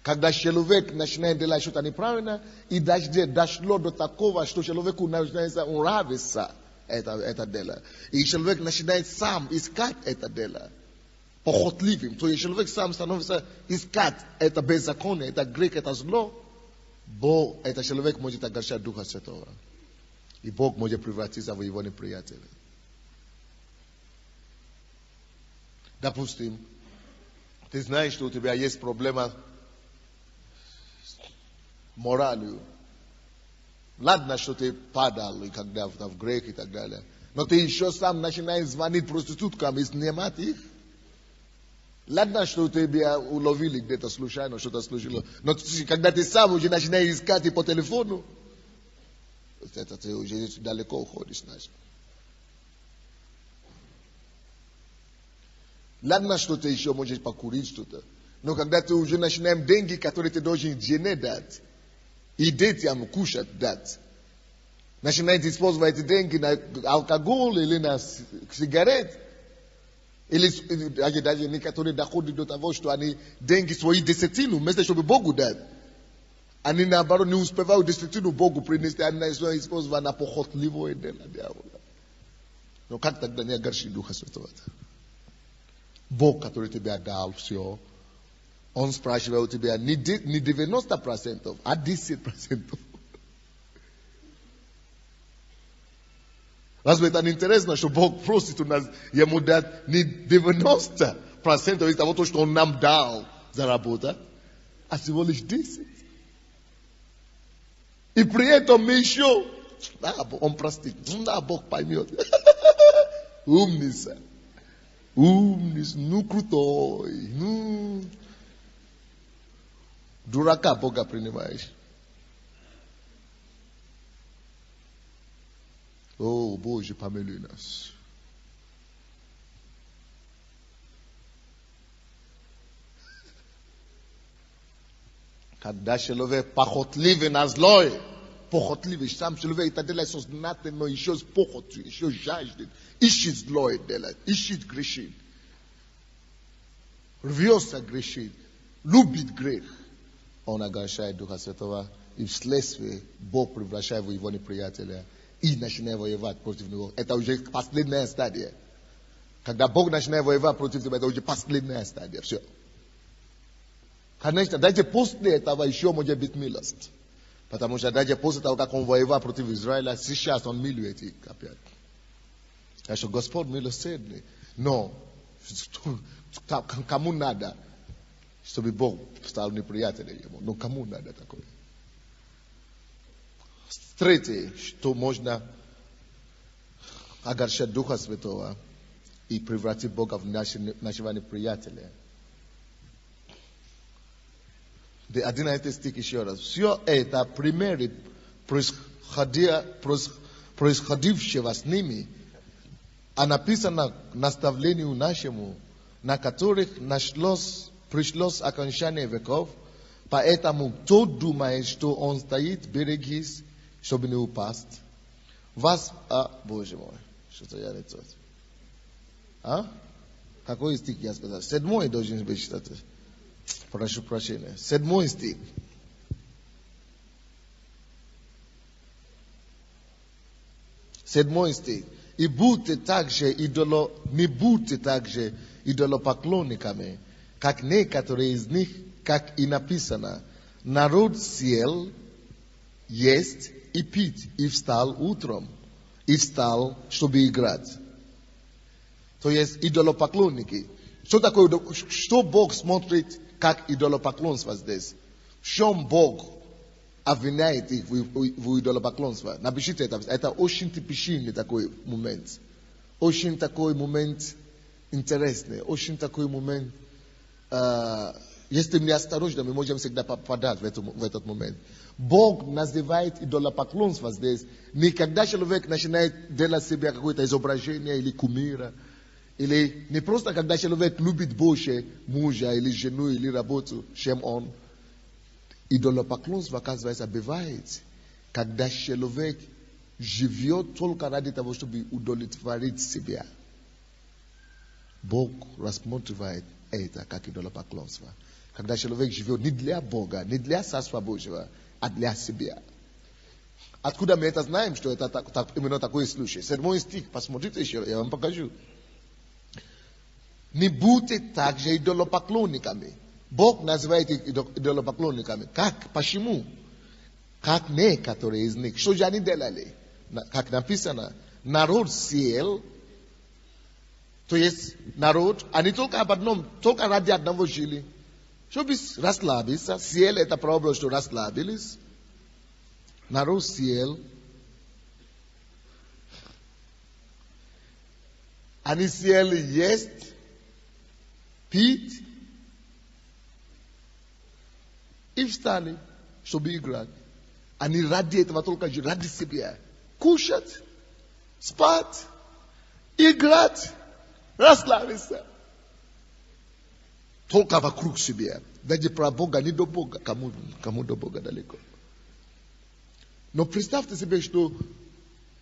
Когда человек начинает делать что-то неправильно, и даже дошло до такого, что человеку начинает нравиться это дело. И человек начинает сам искать это дело. Похотливым. То есть человек сам становится искать это беззаконие, это грех, это зло. Бог, этот человек может огорчать Духа Святого. И Бог может превратиться в его неприятеля. Допустим, ты знаешь, что у тебя есть проблема с моралью. Ладно, что ты падал, и когда в грех и так далее. Но ты еще сам начинаешь звонить проституткам и снимать их. Ладно, что тебя уловили где-то случайно, что-то случилось. Но когда ты сам уже начинаешь искать по телефону, это ты уже далеко уходишь. Ладно, что ты еще можешь покурить что-то. Но когда ты уже начинаешь деньги, которые ты должен жене дать, и детям кушать дать, начинаешь использовать эти деньги на алкоголь или на сигарет, или даже некоторые доходят до того, что они деньги свои десятину, вместо чтобы Богу дать. Они наоборот не успевают десятину Богу принести, они используют на похотливое дело дьявола. Но как тогда не огорчить Духа Святого? Бог, который тебя дал все, Он спрашивает у тебя не 90%, а 10%. Разве это не интересно, что Бог просит у нас Ему дать не 90% из того, что Он нам дал заработать, а всего лишь 10%. И при этом мы еще, Он простит, Бог поймет. Умница. Умница, крутой, дурака Бога принимаешь. О, Боже, помилуй нас. Когда человек похотливый на злое, pохотливый, сам человек, это делает сознательно, еще с похотью, еще жаждет, ищет злое делать, ищет грешит, рвется грешит, любит грех. Он огорчает Духа Святого, и вследствие Бог превращает в его неприятеля и начинает воевать против него. Это уже последняя стадия. Когда Бог начинает воевать против тебя, это уже последняя стадия. Все. Конечно, даже после этого еще может быть милость. Потому что даже после того, как он воевал против Израиля, сейчас он милует их опять. Так что Господь милосердный. Но кому надо, чтобы Бог стал неприятелем ему? Но кому надо такое? Третье, что можно огорчать Духа Святого и превратить Бога в нашего неприятеля. 11 стих еще раз. Все это примеры происходившего с ними, а написано наставлению нашему, на которых пришлось окончание веков, поэтому кто думает, что он стоит, берегись, чтобы не упасть. Боже мой, что-то я не тот. Какой стих я сказал? 7 должен быть что-то. Прошу прощения. 7 стих. Седьмой стих. И будьте также не будьте также идолопоклонниками, как некоторые из них, как и написано, народ сел есть и пить, и встал утром, и встал, чтобы играть. То есть идолопоклонники. Что такое? Что Бог смотрит как идолопоклонство здесь? В чем Бог обвиняет их в идолопоклонство? Напишите это. Это очень типичный такой момент. Очень такой момент интересный. Очень такой момент. Если мы осторожны, мы можем всегда попадать в этот момент. Бог называет идолопоклонство здесь не когда человек начинает делать себе какое-то изображение или кумира, или не просто когда человек любит больше мужа или жену или работу, чем он. Идолопоклонство, оказывается, бывает, когда человек живет только ради того, чтобы удовлетворить себя. Бог рассматривает это как идолопоклонство. Когда человек живет не для Бога, не для Царства Божьего, а для себя. Откуда мы это знаем, что это именно такой случай? 7 стих, посмотрите еще, я вам покажу. Не будьте также идолопоклонниками. Бог называет их идолопоклонниками. Как? Почему? Как некоторые из них. Что же они делали? Как написано, народ сел, то есть народ, они только ради одного жили. Чтобы расслабиться, сел это правило, что расслабились. Народ сел. Они сели есть, пить и встали, чтобы играть. Они ради этого только ради себя. Кушать, спать, играть, расслабиться. Только вокруг себя. Даже про Бога не до Бога. Кому до Бога далеко. Но представьте себе, что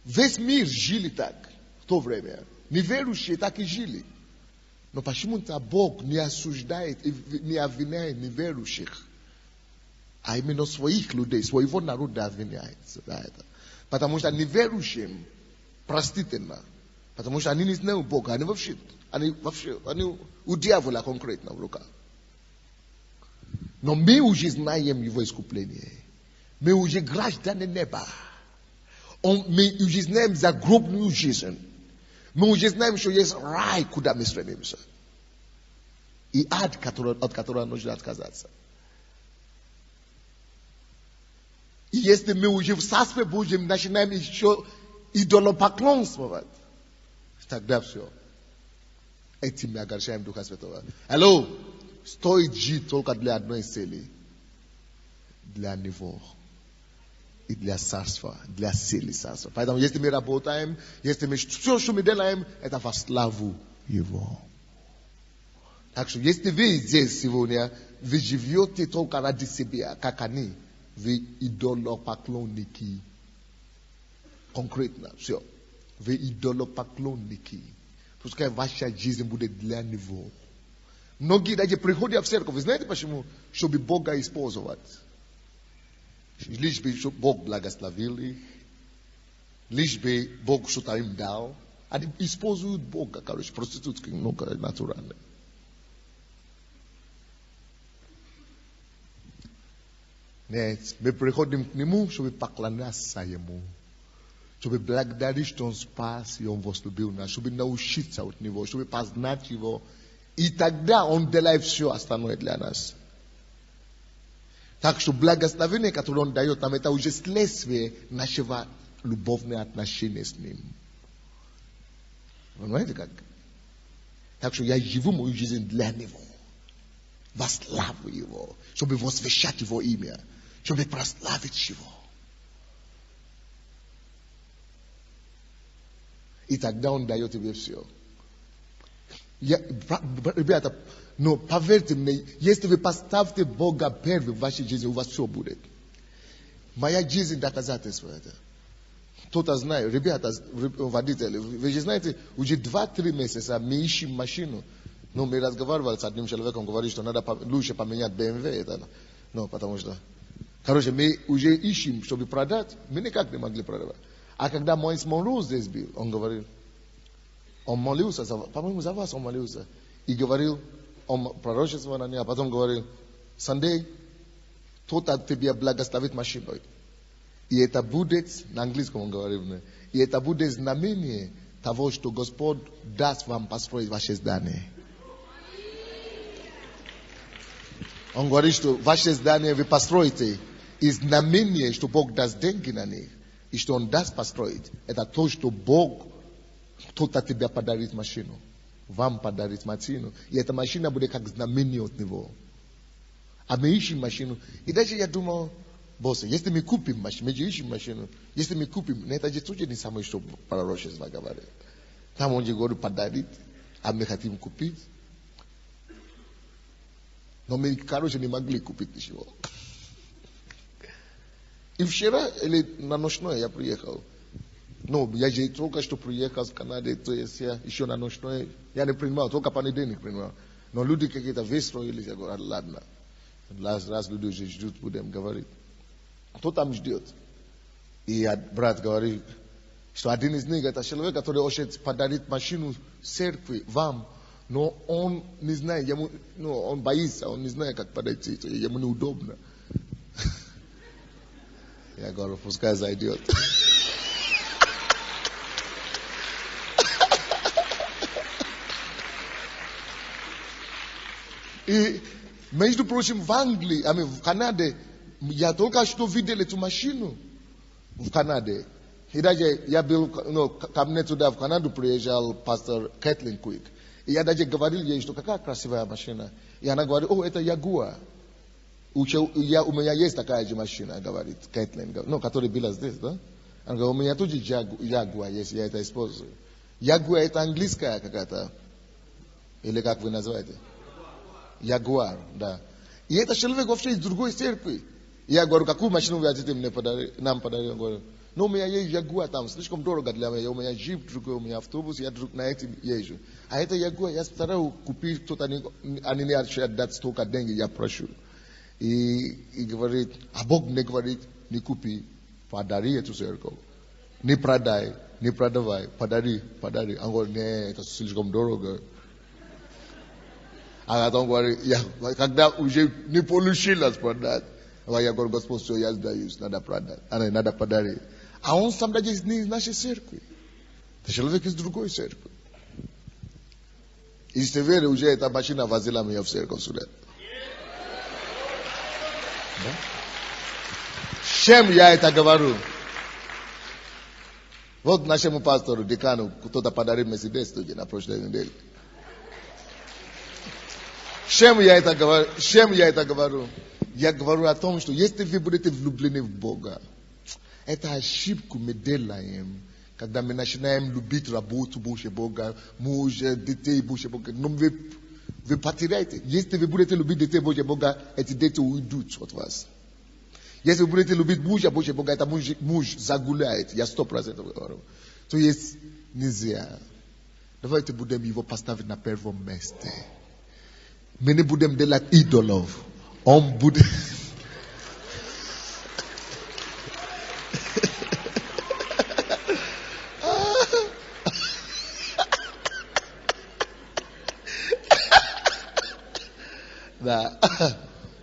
весь мир жили так в то время. Неверующие так и жили. Но почему-то Бог не осуждает и не обвиняет неверующих, а именно своих людей, своего народа обвиняет. Потому что неверующим простительно. Потому что они не знают Бога, они вообще у дьявола конкретно в руках. Но мы уже знаем его искупление. Мы уже граждане неба. Мы уже знаем загробную жизнь. Мы уже знаем, что есть рай, куда мы стремимся. И ад, от которого нужно отказаться. И если мы уже в Царстве Божьем начинаем еще идолопоклонствовать, тогда все. Этим мы огорчаем Духа Святого. Алло, стоит жить только для одной цели. Для Него. И для Царства, для силы Царства. Поэтому, если мы работаем, если мы все, что мы делаем, это во славу Его. Так что, если вы здесь сегодня, вы живете только ради себя, как они, Вы идолопоклонники. Конкретно, все. Вы идолопоклонники. Пускай ваша жизнь будет для него. Многие даже приходят в церковь. Вы знаете почему? Чтобы Бога использовать. Лишь бы Бог благословил их. Лишь бы Бог что-то им дал. Они используют Бога, короче, проститутки, ну, натурально. Нет, мы приходим к Нему, чтобы поклоняться Ему. Чтобы благодарить, что Он спас и Он возлюбил нас. Чтобы научиться от Него, чтобы познать Его. И тогда Он делает все остальное для нас. Так что благословение, которое Он дает нам, это уже следствие нашего любовного отношения с Ним. Вы понимаете как? Так что я живу мою жизнь для Него. Во славу Его. Чтобы возвещать Его имя. Чтобы прославить Его. И тогда Он дает тебе все. Ребята, но поверьте мне, если вы поставите Бога первым в вашей жизни, у вас все будет. Моя жизнь доказательство это. Кто-то знает, ребята, водители, вы же знаете, уже 2-3 месяца мы ищем машину. Но мы разговаривали с одним человеком, говорит, что надо лучше поменять BMW. Это, ну, потому что... Короче, мы уже ищем, чтобы продать. Мы никак не могли продавать. А когда Мойс Монро здесь был, он говорил, он молился, по-моему, за вас он молился. И говорил, он пророчествовал на ней, а потом говорил, Sunday, кто-то тебе благословит машиной. И это будет, на английском он говорил, и это будет знамение того, что Господь даст вам построить ваше здание. Он говорит, что ваше здание вы построите, и знамение, что Бог даст деньги на них, и что Он даст построить. Это то, что Бог, кто-то тебе подарит машину. Вам подарит машину. И эта машина будет как знамение от Него. А мы ищем машину. И даже я думал, босс, если мы купим машину, мы же ищем машину, если мы купим, это же тоже не самое, что пророчество говорит. Там он же говорит подарить, а мы хотим купить. Но мы, короче, не могли купить ничего. И вчера, или на ночное я приехал. Ну, я же только что приехал с Канады, то есть я еще на ночное, я не принимал, только понедельник принимал. Но люди какие-то выстроились, я говорю, ладно. Раз люди уже ждут, будем говорить. Кто там ждет? И брат говорит, что один из них, это человек, который хочет подарить машину церкви вам, но он не знает, ему, ну, он боится, он не знает, как подойти, ему неудобно. Я говорю, пускай зайдет. И, между прочим, в Англии, в Канаде, я только что видел эту машину в Канаде. И даже я был, ну, ко мне туда в Канаду приезжал пастор Кэтлин Куик. И я даже говорил ей, что какая красивая машина. И она говорит, о, это Ягуар. У меня есть такая же машина, говорит Кэтлин, ну, которая была здесь, да? Она говорит, у меня тоже Ягуар есть, я это использую. Ягуар это английская какая-то, или как вы называете? Ягуар, да. И это человек вообще из другой церкви. И я говорю, какую машину вы хотите мне подарить, нам подарить? Я говорю, ну, у меня есть Ягуар там, слишком дорого для меня. У меня джип другой, у меня автобус, я на этим езжу. А это Ягуар, я стараюсь купить, кто-то они не хотят дать столько денег, я прошу. И говорит, а Бог мне говорит, не купи, подари эту церковь. Не продай, не продавай, подари. Он говорит, нет, это слишком дорого. А потом говорит, когда уже не получилось продать, я говорю, Господь, все, я сдаюсь, надо продать, надо подарить. А он сам даже не из нашей церкви. Это человек из другой церкви. И теперь уже эта машина возила меня в церковь сюда. Да? Чем я это говорю? Вот нашему пастору, декану, кто-то подарил Мерседес тоже на прошлой неделе. Чем я это говорю? Я говорю о том, что если вы будете влюблены в Бога, это ошибку мы делаем, когда мы начинаем любить работу больше Бога, мужа, детей больше Бога. Но вы потеряете. Если вы будете любить детей больше Бога, эти дети уйдут от вас. Если вы будете любить мужа, больше Бога, это муж загуляет. Я 100% говорю. То есть нельзя. Давайте будем его поставить на первом месте. Мы не будем делать идолов. Он будет... Да.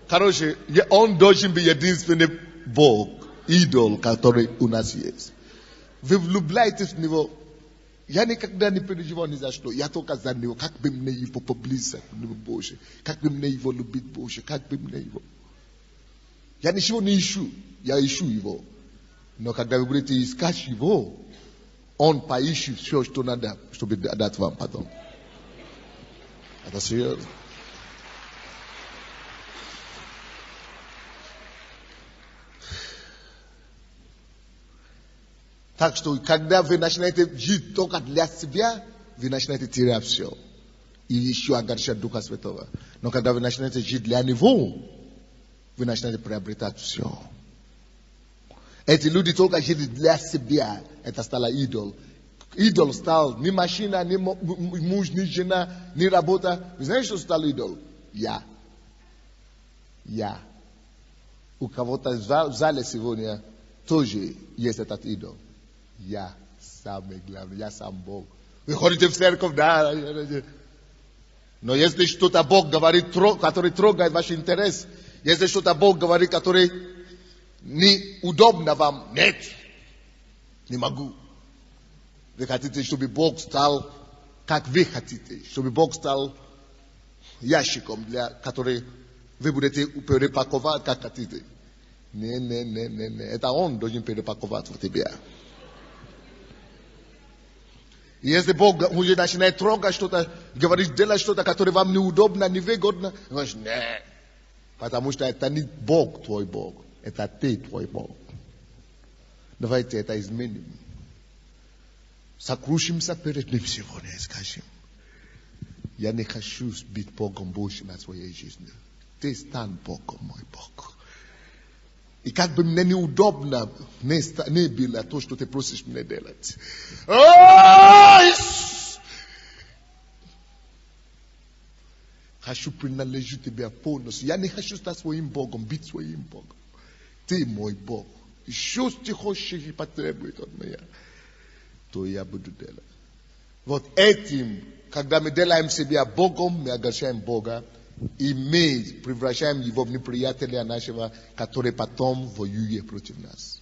Короче, он должен быть единственный Бог, идол, который у нас есть. Вы влюбляетесь в него. Я никогда не переживал ни за что. Я только за него. Как бы мне его поближе к нему больше. Как бы мне его любить больше. Как бы мне его. Я ничего не ищу. Я ищу его. Но когда вы будете искать его, он поищет все, что надо, чтобы дать вам потом. Это серьезно. Так что, когда вы начинаете жить только для себя, вы начинаете терять все. И еще огорчать Духа Святого. Но когда вы начинаете жить для Него, вы начинаете приобретать все. Эти люди только жили для себя. Это стало идол. Идол стал не машина, не муж, не жена, не работа. Вы знаете, что стал идол? Я. У кого-то в зале сегодня тоже есть этот идол. Я самый главный, я сам Бог. Вы ходите в церковь, да. Но если что-то Бог говорит, который трогает ваш интерес, если что-то Бог говорит, который неудобно вам, нет, не могу. Вы хотите, чтобы Бог стал, как вы хотите, чтобы Бог стал ящиком, который вы будете перепаковать, как хотите. Не. Это Он должен перепаковать в тебя. И если Бог уже начинает трогать что-то, говорить, делать что-то, которое вам неудобно, невыгодно, вы говорите, нет. Потому что это не Бог твой Бог, это ты твой Бог. Давайте это изменим. Сокрушимся перед Ним сегодня и скажем, я не хочу быть Богом больше на своей жизни. Ты стань Богом, мой Бог. И как бы мне неудобно не было то, что ты просишь мне делать. Хочу принадлежать тебе полностью. Я не хочу стать своим Богом, быть своим Богом. Ты мой Бог. И что ты хочешь и потребует от меня, то я буду делать. Вот этим, когда мы делаем себя Богом, мы огорчаем Бога. И мы превращаем его в неприятеля нашего, который потом воюет против нас.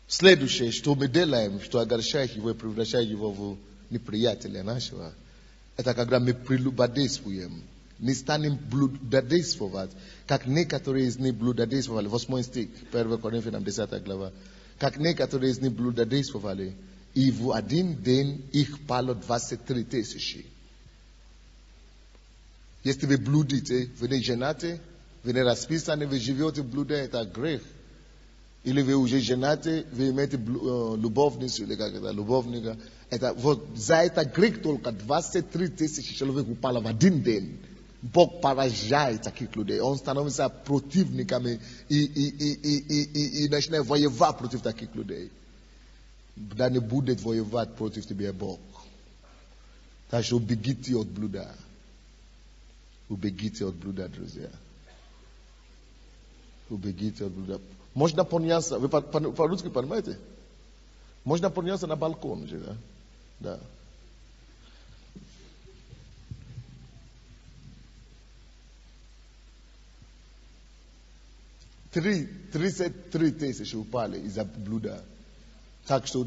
Следующее, что мы делаем, что огорчает его и превращает его в неприятеля нашего, это когда мы прелюбодействуем. Не станем блудодействовать, как некоторые из них блудодействовали. 8 стих, 1 Коринфянам 10 глава. Как некоторые из них блудодействовали. И в один день их пало 23 тысячи. Если вы блудите, вы не женаты, вы не расписаны, вы живете в блуде, это грех. Или вы уже женаты, вы имеете любовницу, или как это, любовника. Это, вот, за это грех только 23 тысячи человек упало в один день. Бог поражает таких людей. Он становится противниками и начинает воевать против таких людей. Да не будет воевать против тебя Бог. Так что убегите от блуда. Убегите от блуда, друзья. Убегите от блуда. Можно подняться, вы по-русски понимаете? Можно подняться на балкон же, да? Да. Три 33 тысячи упали из-за блуда. Так что,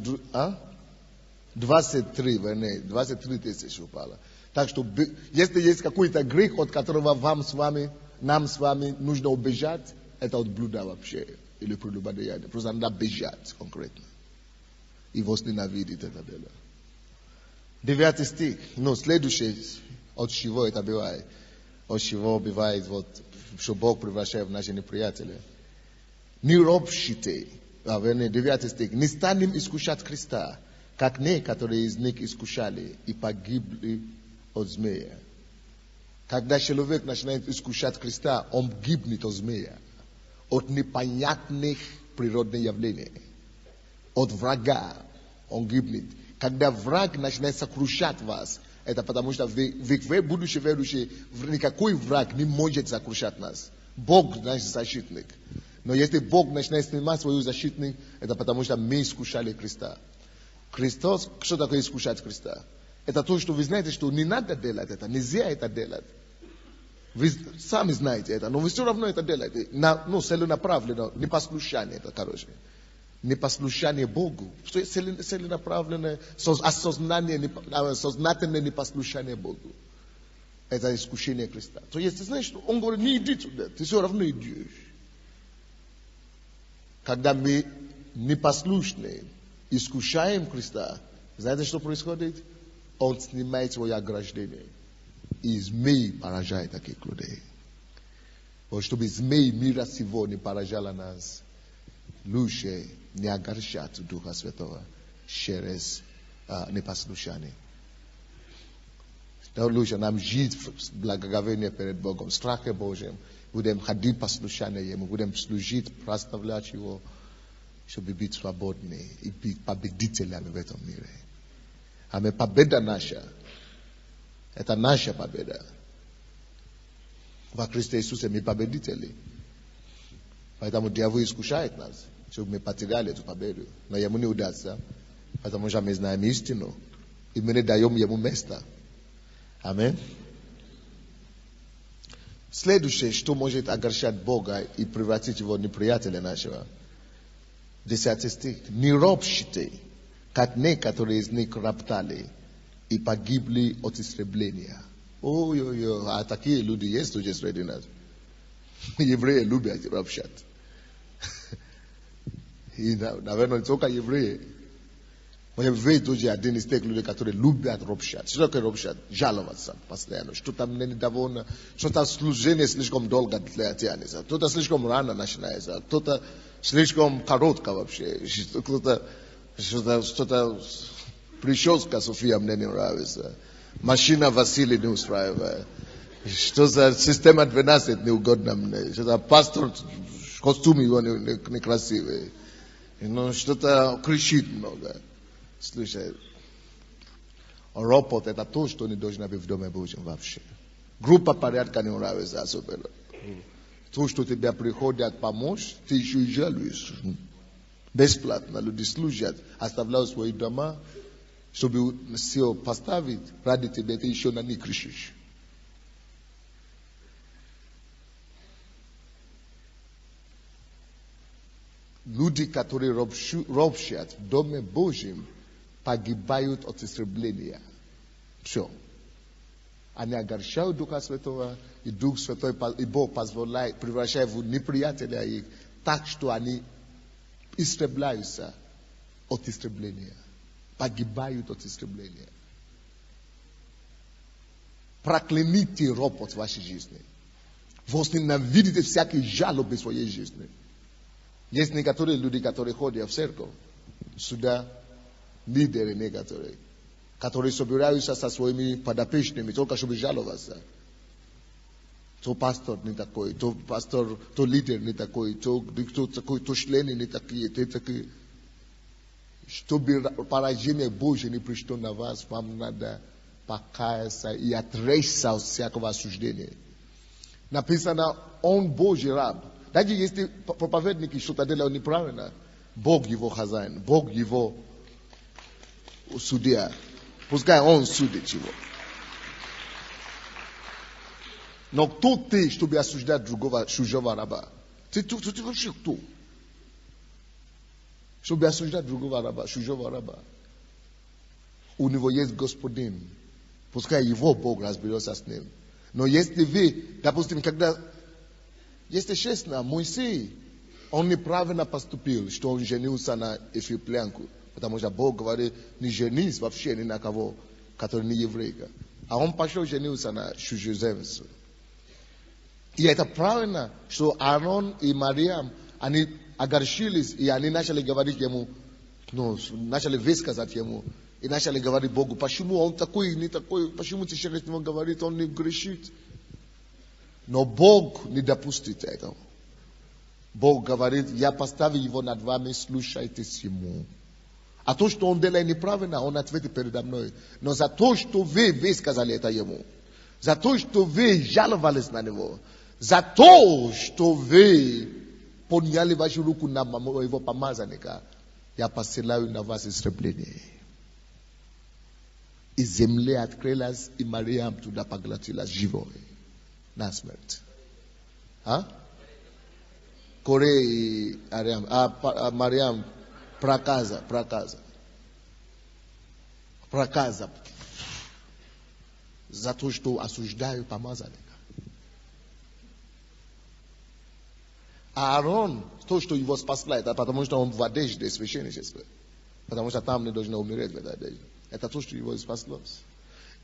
23 тысячи упало. Так что, если есть какой-то грех, от которого нам с вами нужно убежать, это от блуда вообще. Или прелюбодеяния. Просто надо бежать конкретно. И возненавидеть это дело. 9 стих. Но следующее, от чего это бывает? От чего бывает, вот, что Бог превращает в наши неприятели. Не ропщите. 9 стих. Не станем искушать Христа, как некоторые из них искушали и погибли от змея. Когда человек начинает искушать Христа, он гибнет от змея, от непонятных природных явлений, от врага он гибнет. Когда враг начинает сокрушать вас, это потому что вы будучи верующие, никакой враг не может сокрушать нас. Бог наш защитник. Но если Бог начинает снимать свой защитник, это потому что мы искушали Христа. Христос, что такое искушать Христа? Это то, что вы знаете, что не надо делать это, нельзя это делать. Вы сами знаете это, но вы все равно это делаете. Целенаправленно, непослушание это, короче. Непослушание Богу. Целенаправленное, сознательное непослушание Богу. Это искушение Христа. То есть, ты знаешь, что Он говорит, не иди туда, ты все равно идешь. Когда мы непослушные, искушаем Христа, знаете, что происходит? Он снимает свое ограждение. И змей поражает таких людей. Вот чтобы змей мира сего не поражала нас, лучше не огорчать Духа Святого через непослушание. Лучше нам жить в благоговении перед Богом, в страхе Божьем. Будем ходить послушание Ему, будем служить, прославлять Его, чтобы быть свободны и быть победителями в этом мире. Аминь. Победа наша. Это наша победа. Во Христе Иисусе мы победители. Поэтому дьявол искушает нас, чтобы мы потеряли эту победу. Но Ему не удастся, потому что мы знаем истину. И мы не даем Ему место. Аминь. Следующее, что может огорчать Бога и превратить Его в неприятеля нашего. 10 стих. Не ропщите, как некоторые из них роптали и погибли от истребления. Ой-ой-ой, а такие люди есть уже среди нас. Евреи любят ропщать. И, наверное, не только евреи. Но евреи тоже один из тех людей, которые любят ропщать. Что такое ропщать? Жаловаться постоянно. Что-то мне недовольно, что-то служение слишком долго тянется, кто-то слишком рано начинается, кто-то слишком коротко вообще, кто-то что-то прическа София мне не нравится, машина Василий не устраивает, что за система 12 неугодна мне, что-то пастор костюм его некрасивый, что-то кричит много. Слушай, ропот это то, что не должно быть в Доме Божьем вообще. Группа порядка не нравится особенно. То, что тебя приходят помочь, ты еще и жалуешь. Бесплатно люди служат, оставляют свои дома, чтобы все поставить, ради тебя ты еще на них кричишь. Люди, которые ропщат в Доме Божьем, погибают от истребления. Все. Они огорчают Духа Святого, и Дух Святой, и Бог позволяет, превращает в неприятеля их, так что они истребляются от истребления. Погибают от истребления. Прокляните ропот в вашей жизни. Возненавидите всякие жалобы в своей жизни. Есть некоторые люди, которые ходят в церковь, сюда лидеры некоторые, которые собираются со своими подопечными, только чтобы жаловаться. То пастор не такой, то пастор, то лидер не такой, то такой, то члены не такие, то такие. Чтобы поражение Божье не пришло на вас, вам надо покаяться и отречься от всякого осуждения. Написано, он Божий раб. Даже если проповедники что-то делают неправильно, Бог его хозяин, Бог его судья. Пускай он судит его. Но кто ты, чтобы осуждать чужого раба? Ты вообще кто? Чтобы осуждать другого раба, чужого раба. У него есть господин. Пускай его Бог разберется с ним. Но если вы, допустим, когда... Если честно, Моисей, он неправильно поступил, что он женился на эфиоплянку. Потому что Бог говорит, не женись вообще ни на кого, который не еврейка. А он пошел женился на чужеземцу. И это правильно, что Аарон и Мариам, они огорчились, и они начали говорить ему, начали высказать ему, и начали говорить Богу, почему он такой, не такой, почему ты через него говорит, он не грешит. Но Бог не допустит этого. Бог говорит, я поставил его над вами, слушайтесь ему. А то, что он делает неправильно, он ответит передо мной. Но за то, что вы сказали это ему, за то, что вы жаловались на него, за то, что вы подняли вашу руку на его помазанника, я посылаю на вас истребление. И земля открылась, и Мариам туда поглотилась живой. На смерть. А? Коре и Мариам проказа. За то, что осуждаю помазанника. А Аарон, то, что его спасло, это потому, что он в одежде священничества. Потому что там не должно умереть в этой одежде. Это то, что его спасло.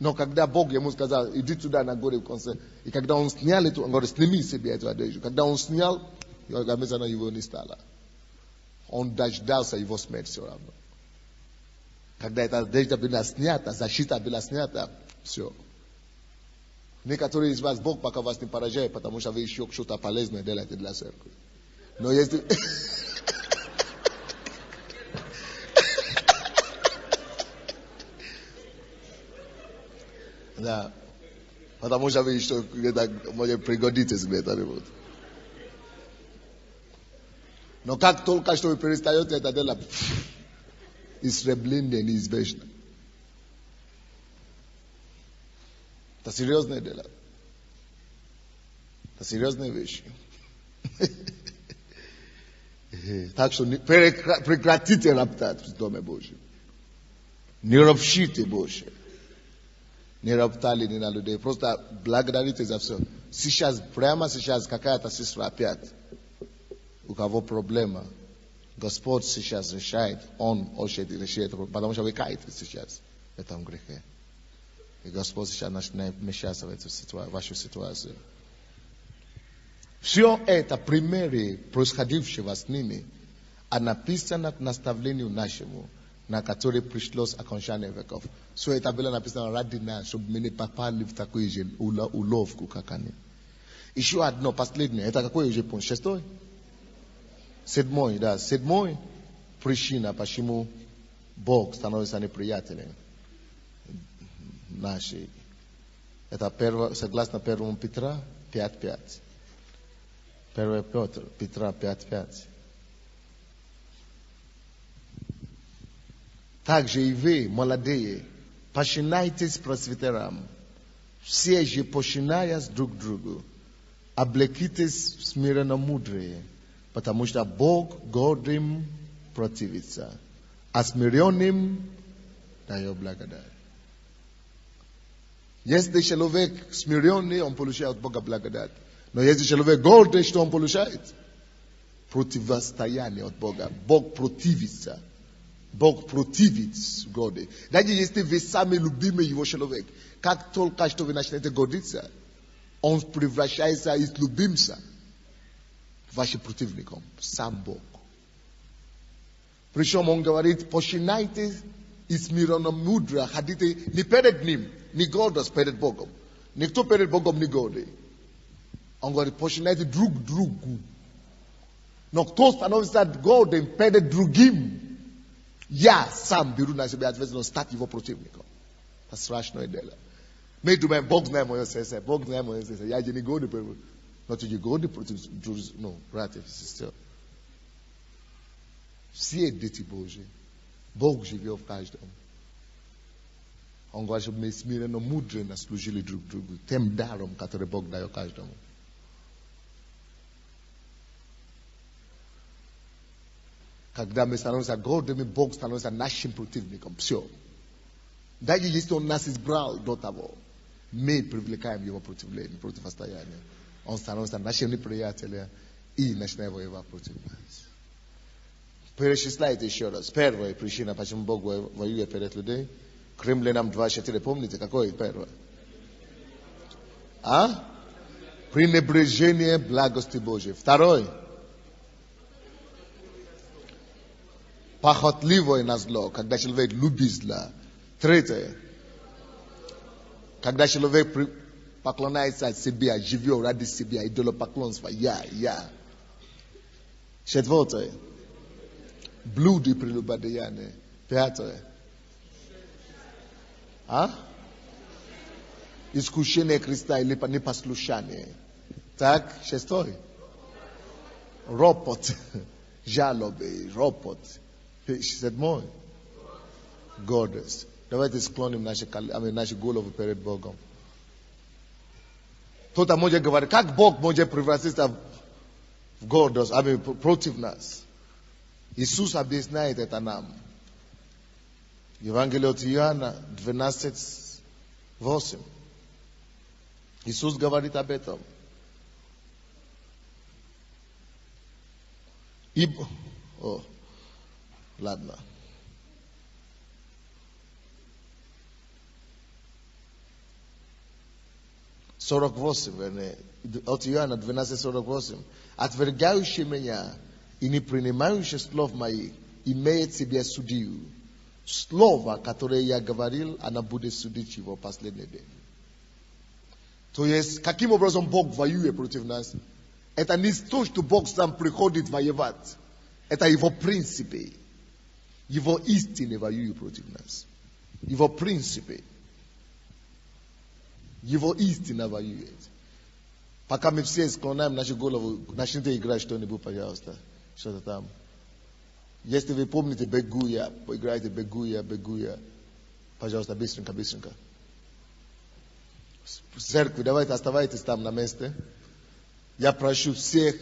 Но когда Бог ему сказал, иди туда на горе в конце, и когда он снял эту, он говорит, сними себе эту одежду. Когда он снял, его не стало. Он дождался его смерти все равно. Когда эта одежда была снята, защита была снята, все. Некоторые из вас, Бог пока вас не поражает, потому что вы еще что-то полезное делаете для церкви. Но если... Да. Потому что вы еще где-то, может, пригодитесь где-то. Но как только что вы перестаете это делать, истребление неизбежно. Это серьезное дело. Это серьезные вещи. Так что прекратите роптать в Доме Божьем. Не ропщите больше. Не роптали ни на людей. Просто благодарите за все. Сейчас, прямо сейчас какая-то сестра опять. У кого проблема. Господь сейчас решает. Он решает. Потому что вы каетесь сейчас в этом грехе. И Господь сейчас начинает вмешаться в эту ситуацию, вашу ситуацию. Все это примеры происходившего с ними, а написано к наставлению нашему, на который пришлось окончание веков. Все это было написано ради нас, чтобы мы не попали в такую же уловку, как они. Еще одно, последнее. Это какой уже пункт? 6? 7, да. 7 причина, почему Бог становится неприятелем нашей. Это согласно 1 Петра 5:5. 1 Петра 5:5. Также и вы, молодые, починайтесь просветерам. Все же, починаясь друг другу, облекитесь в смиренномудрие, потому что Бог гордым противится, а смиренным дает благодать. Если человек смиренный, он получает от Бога благодать. Но если человек гордый, что он получает? Противостояние от Бога. Бог противится. Бог противит гордый. Даже если вы сами любимый его человек, как только что вы начнете гордиться, он превращается из любимца вашим противником. Сам Бог. Причем он говорит, починайте и смиренномудро ходите не перед ним, не гордость перед Богом. Никто перед Богом не гордый. Он говорит, починайте друг другу. Но кто становится гордым перед другим, я сам беру на себя ответственность стать его противником. Это страшное дело. Мы думаем, Бог знает мое сердце, Бог знает мое сердце. Я не гордый перед Богом. Но ты не гордый против других, ну, братьев и сестер. Все дети Божьи. Бог живет в каждом. Он говорит, чтобы мы смиренно, мудренно служили друг другу. Тем даром, который Бог дает каждому. Когда мы становимся гордыми, Бог становится нашим противником. Все. Даже если Он нас избрал до того, мы привлекаем Его противостояние. Он становится нашим неприятелем и начинает воевать против нас. Перечисляйте еще раз. Первая причина, почему Бог воюет перед людьми. К Римлянам 2:4. Помните, какое первое? Пренебрежение благости Божьей. Второй. Похотливое на зло, когда человек любит зло. Третье. Когда человек Paklonajca себе, живет ради себя, идолопоклонство. Я. Четвертое. Блуды прелюбодеяния. Пятое. Искушение Христа или непослушание. Так, шестой. Ропот. Жалобы, ропот. Седьмой. Гордость. Давайте склоним наши головы перед Богом. Кто-то может говорить, как Бог может превратиться в гордость, против нас. Иисус объясняет это нам. Евангелие от Иоанна 12:8. Иисус говорит об этом. Ладно. От Иоанна 12:48. Отвергающий меня и не принимающий слов моих имеет себе судью. Слово, которое я говорил, оно будет судить его в последний день. То есть, каким образом Бог воюет против нас? Это не то, что Бог сам приходит воевать. Это его принципы. Его истины воюют против нас. Его принципы. Его истина воюет. Пока мы все склоняем нашу голову, начните играть что-нибудь, пожалуйста. Что-то там. Если вы помните Бегуя, поиграйте Бегуя. Пожалуйста, быстренько. В церкви, давайте оставайтесь там на месте. Я прошу всех,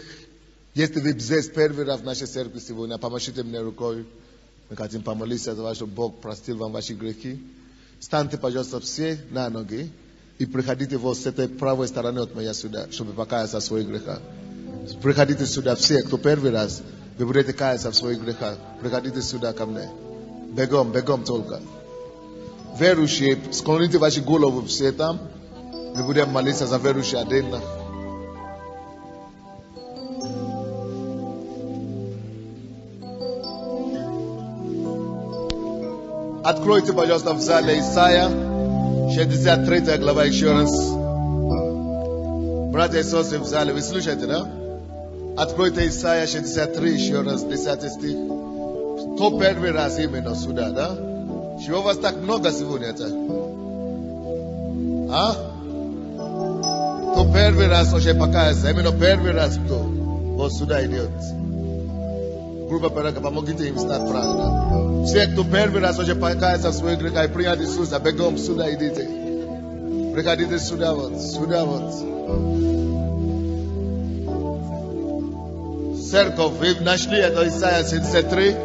если вы здесь первый раз в нашей церкви сегодня, помашите мне рукой. Мы хотим помолиться за вас, чтобы Бог простил вам ваши грехи. Встаньте, пожалуйста, все на ноги и приходите вот с этой правой стороны от меня сюда, чтобы покаяться в своих грехах. Приходите сюда все, кто первый раз, вы будете каяться в своих грехах. Приходите сюда ко мне. Бегом только. Верующие, склоните ваши головы все там. Мы будем молиться за верующие отдельно. Откройте, пожалуйста, в зале Исайя, 63 глава еще раз. Братья и сестры в зале, вы слушаете, да? Откройте Исайя 63 еще раз, 10 стих. Кто первый раз именно сюда, да? Чего у вас так много сегодня-то? Кто первый раз уже покаяться? Именно первый раз кто? Вот сюда идет. Группа Парака, помогите им стать правильно. Все, кто первый раз уже покаяться в своих грехах и принять Иисуса, бегом сюда идите. Приходите сюда вот. Церковь, вы нашли это Исайя 73?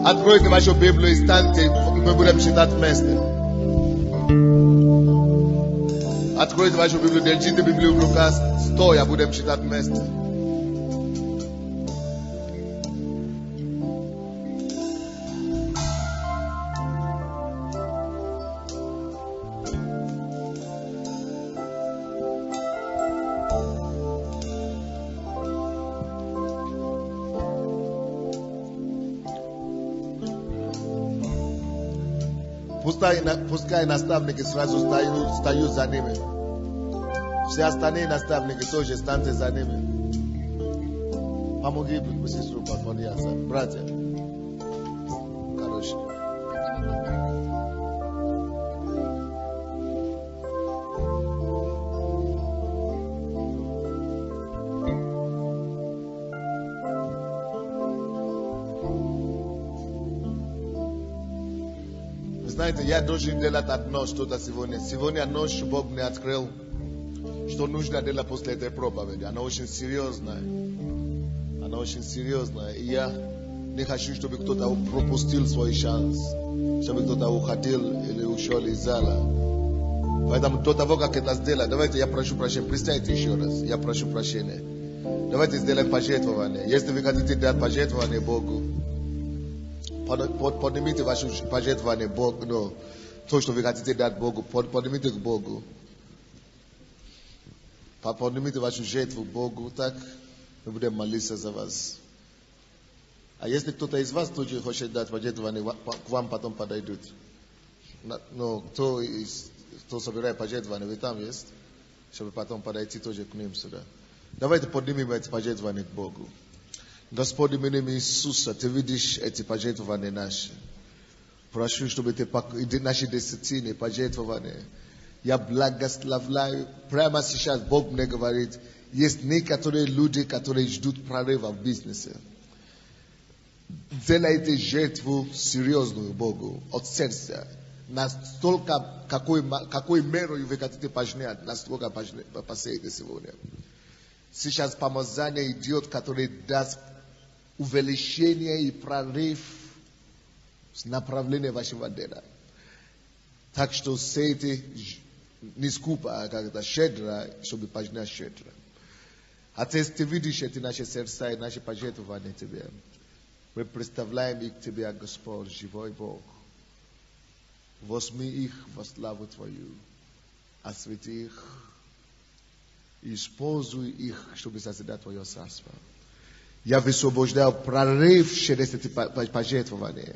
Откройте вашу Библию и станьте, мы будем читать вместе. Откройте вашу Библию, держите Библию в руках, стоя, будем читать вместе. Пускай наставники сразу встают за ними. Все остальные наставники тоже станьте за ними. Помоги сестру подняться. Братья. Короче. Знаете, я должен делать одно что-то сегодня. Сегодня ночь Бог мне открыл, что нужно делать после этой проповеди. Она очень серьезная. И я не хочу, чтобы кто-то пропустил свой шанс. Чтобы кто-то уходил или ушел из зала. Поэтому до того, как это сделать, давайте я прошу прощения. Представьте еще раз. Я прошу прощения. Давайте сделаем пожертвование. Если вы хотите дать пожертвование Богу, поднимите ваше пожертвование Богу, но то, что вы хотите дать Богу, поднимите к Богу. Поднимите вашу жертву Богу, так мы будем молиться за вас. А если кто-то из вас тоже хочет дать пожертвование, к вам потом подойдут. Но кто собирает пожертвование, вы там есть? чтобы потом подойти тоже к ним сюда. Давайте поднимем эти пожертвования к Богу. Господь, именем Иисуса, Ты видишь эти пожертвования наши. Прошу, чтобы Ты наши десятины, пожертвования. Я благословляю. Прямо сейчас Бог мне говорит, есть некоторые люди, которые ждут прорыва в бизнесе. Делайте жертву серьезную Богу, от сердца. Настолько, какой мерой вы хотите пожнять, настолько посеете сегодня. Сейчас помазание идет, который даст увеличение и прорыв с направлением вашего дела. Так что сейте не скупо, а как-то щедро, чтобы пожнять щедро. Отец, Ты видишь эти наши сердца и наши пожертвования Тебе. Мы представляем их Тебе, Господь, живой Бог. Возьми их во славу Твою. Освети их. И используй их, чтобы созидать Твое царство. Я высвобождаю прорыв через эти пожертвования,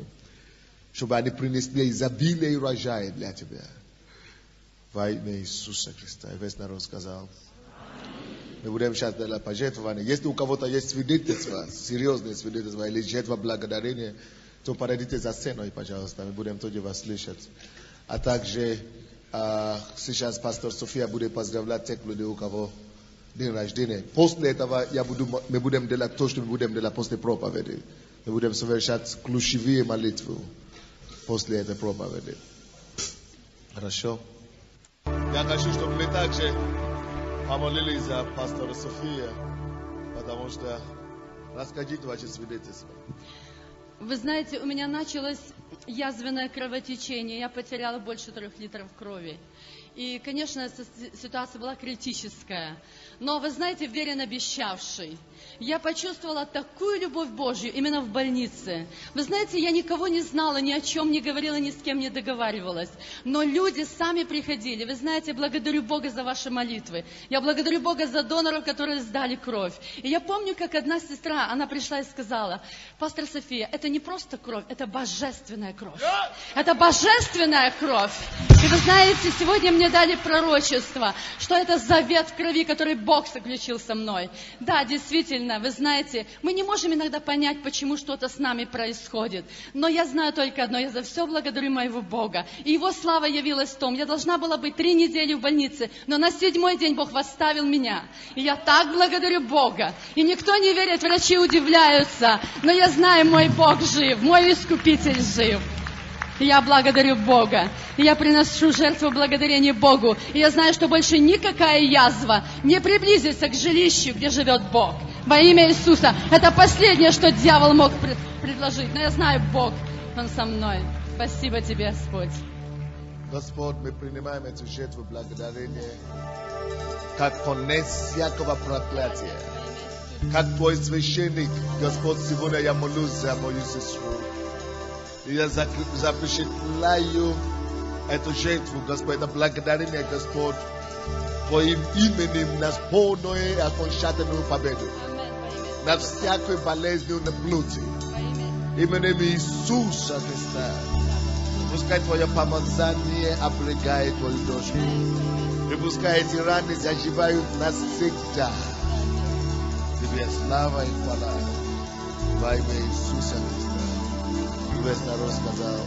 чтобы они принесли изобилие и урожай для Тебя. Во имя Иисуса Христа. И весь народ сказал. Мы будем сейчас делать пожертвования. Если у кого-то есть свидетельство, серьезное свидетельство или жертва благодарения, то подойдите за сценой, пожалуйста. Мы будем тоже вас слышать. А также сейчас пастор София будет поздравлять тех людей, у кого день рождения. После этого мы будем делать то, что мы будем делать после проповеди. Мы будем совершать ключевые молитвы после этой проповеди. Хорошо? Я хочу, чтобы мы также помолились за пастора София, потому что расскажите ваше свидетельство. Вы знаете, у меня началось язвенное кровотечение. Я потеряла больше 3 литров крови. И, конечно, ситуация была критическая. Но, вы знаете, верен обещавший. Я почувствовала такую любовь Божью именно в больнице. Вы знаете, я никого не знала, ни о чем не говорила, ни с кем не договаривалась. Но люди сами приходили. Вы знаете, благодарю Бога за ваши молитвы. Я благодарю Бога за доноров, которые сдали кровь. И я помню, как одна сестра, она пришла и сказала: пастор София, это не просто кровь, это божественная кровь. Это божественная кровь. И вы знаете, сегодня мне дали пророчество, что это завет в крови, который Бог заключил со мной. Да, действительно, вы знаете, мы не можем иногда понять, почему что-то с нами происходит. Но я знаю только одно: я за все благодарю моего Бога. И Его слава явилась в том, я должна была быть 3 недели в больнице, но на 7-й день Бог восставил меня. И я так благодарю Бога. И никто не верит, врачи удивляются. Но я знаю, мой Бог жив, мой Искупитель жив. И я благодарю Бога. И я приношу жертву благодарения Богу. И я знаю, что больше никакая язва не приблизится к жилищу, где живет Бог. Во имя Иисуса. Это последнее, что дьявол мог предложить. Но я знаю, Бог, Он со мной. Спасибо Тебе, Господь. Господь, мы принимаем эту жертву благодарения как конец всякого проклятия. Как Твой священник, Господь, сегодня я молюсь за мою сестру. И я запечатляю эту жертву, Господь, это благодарение, Господь, Твоим именем нас полную и окончательную победу над всякой болезнью на плоти. Именем Иисуса Христа. Пускай Твое помазание облегает Твою душу. И пускай эти раны заживают навсегда. Тебе слава и хвала во имя Иисуса Христа. Весь народ сказал.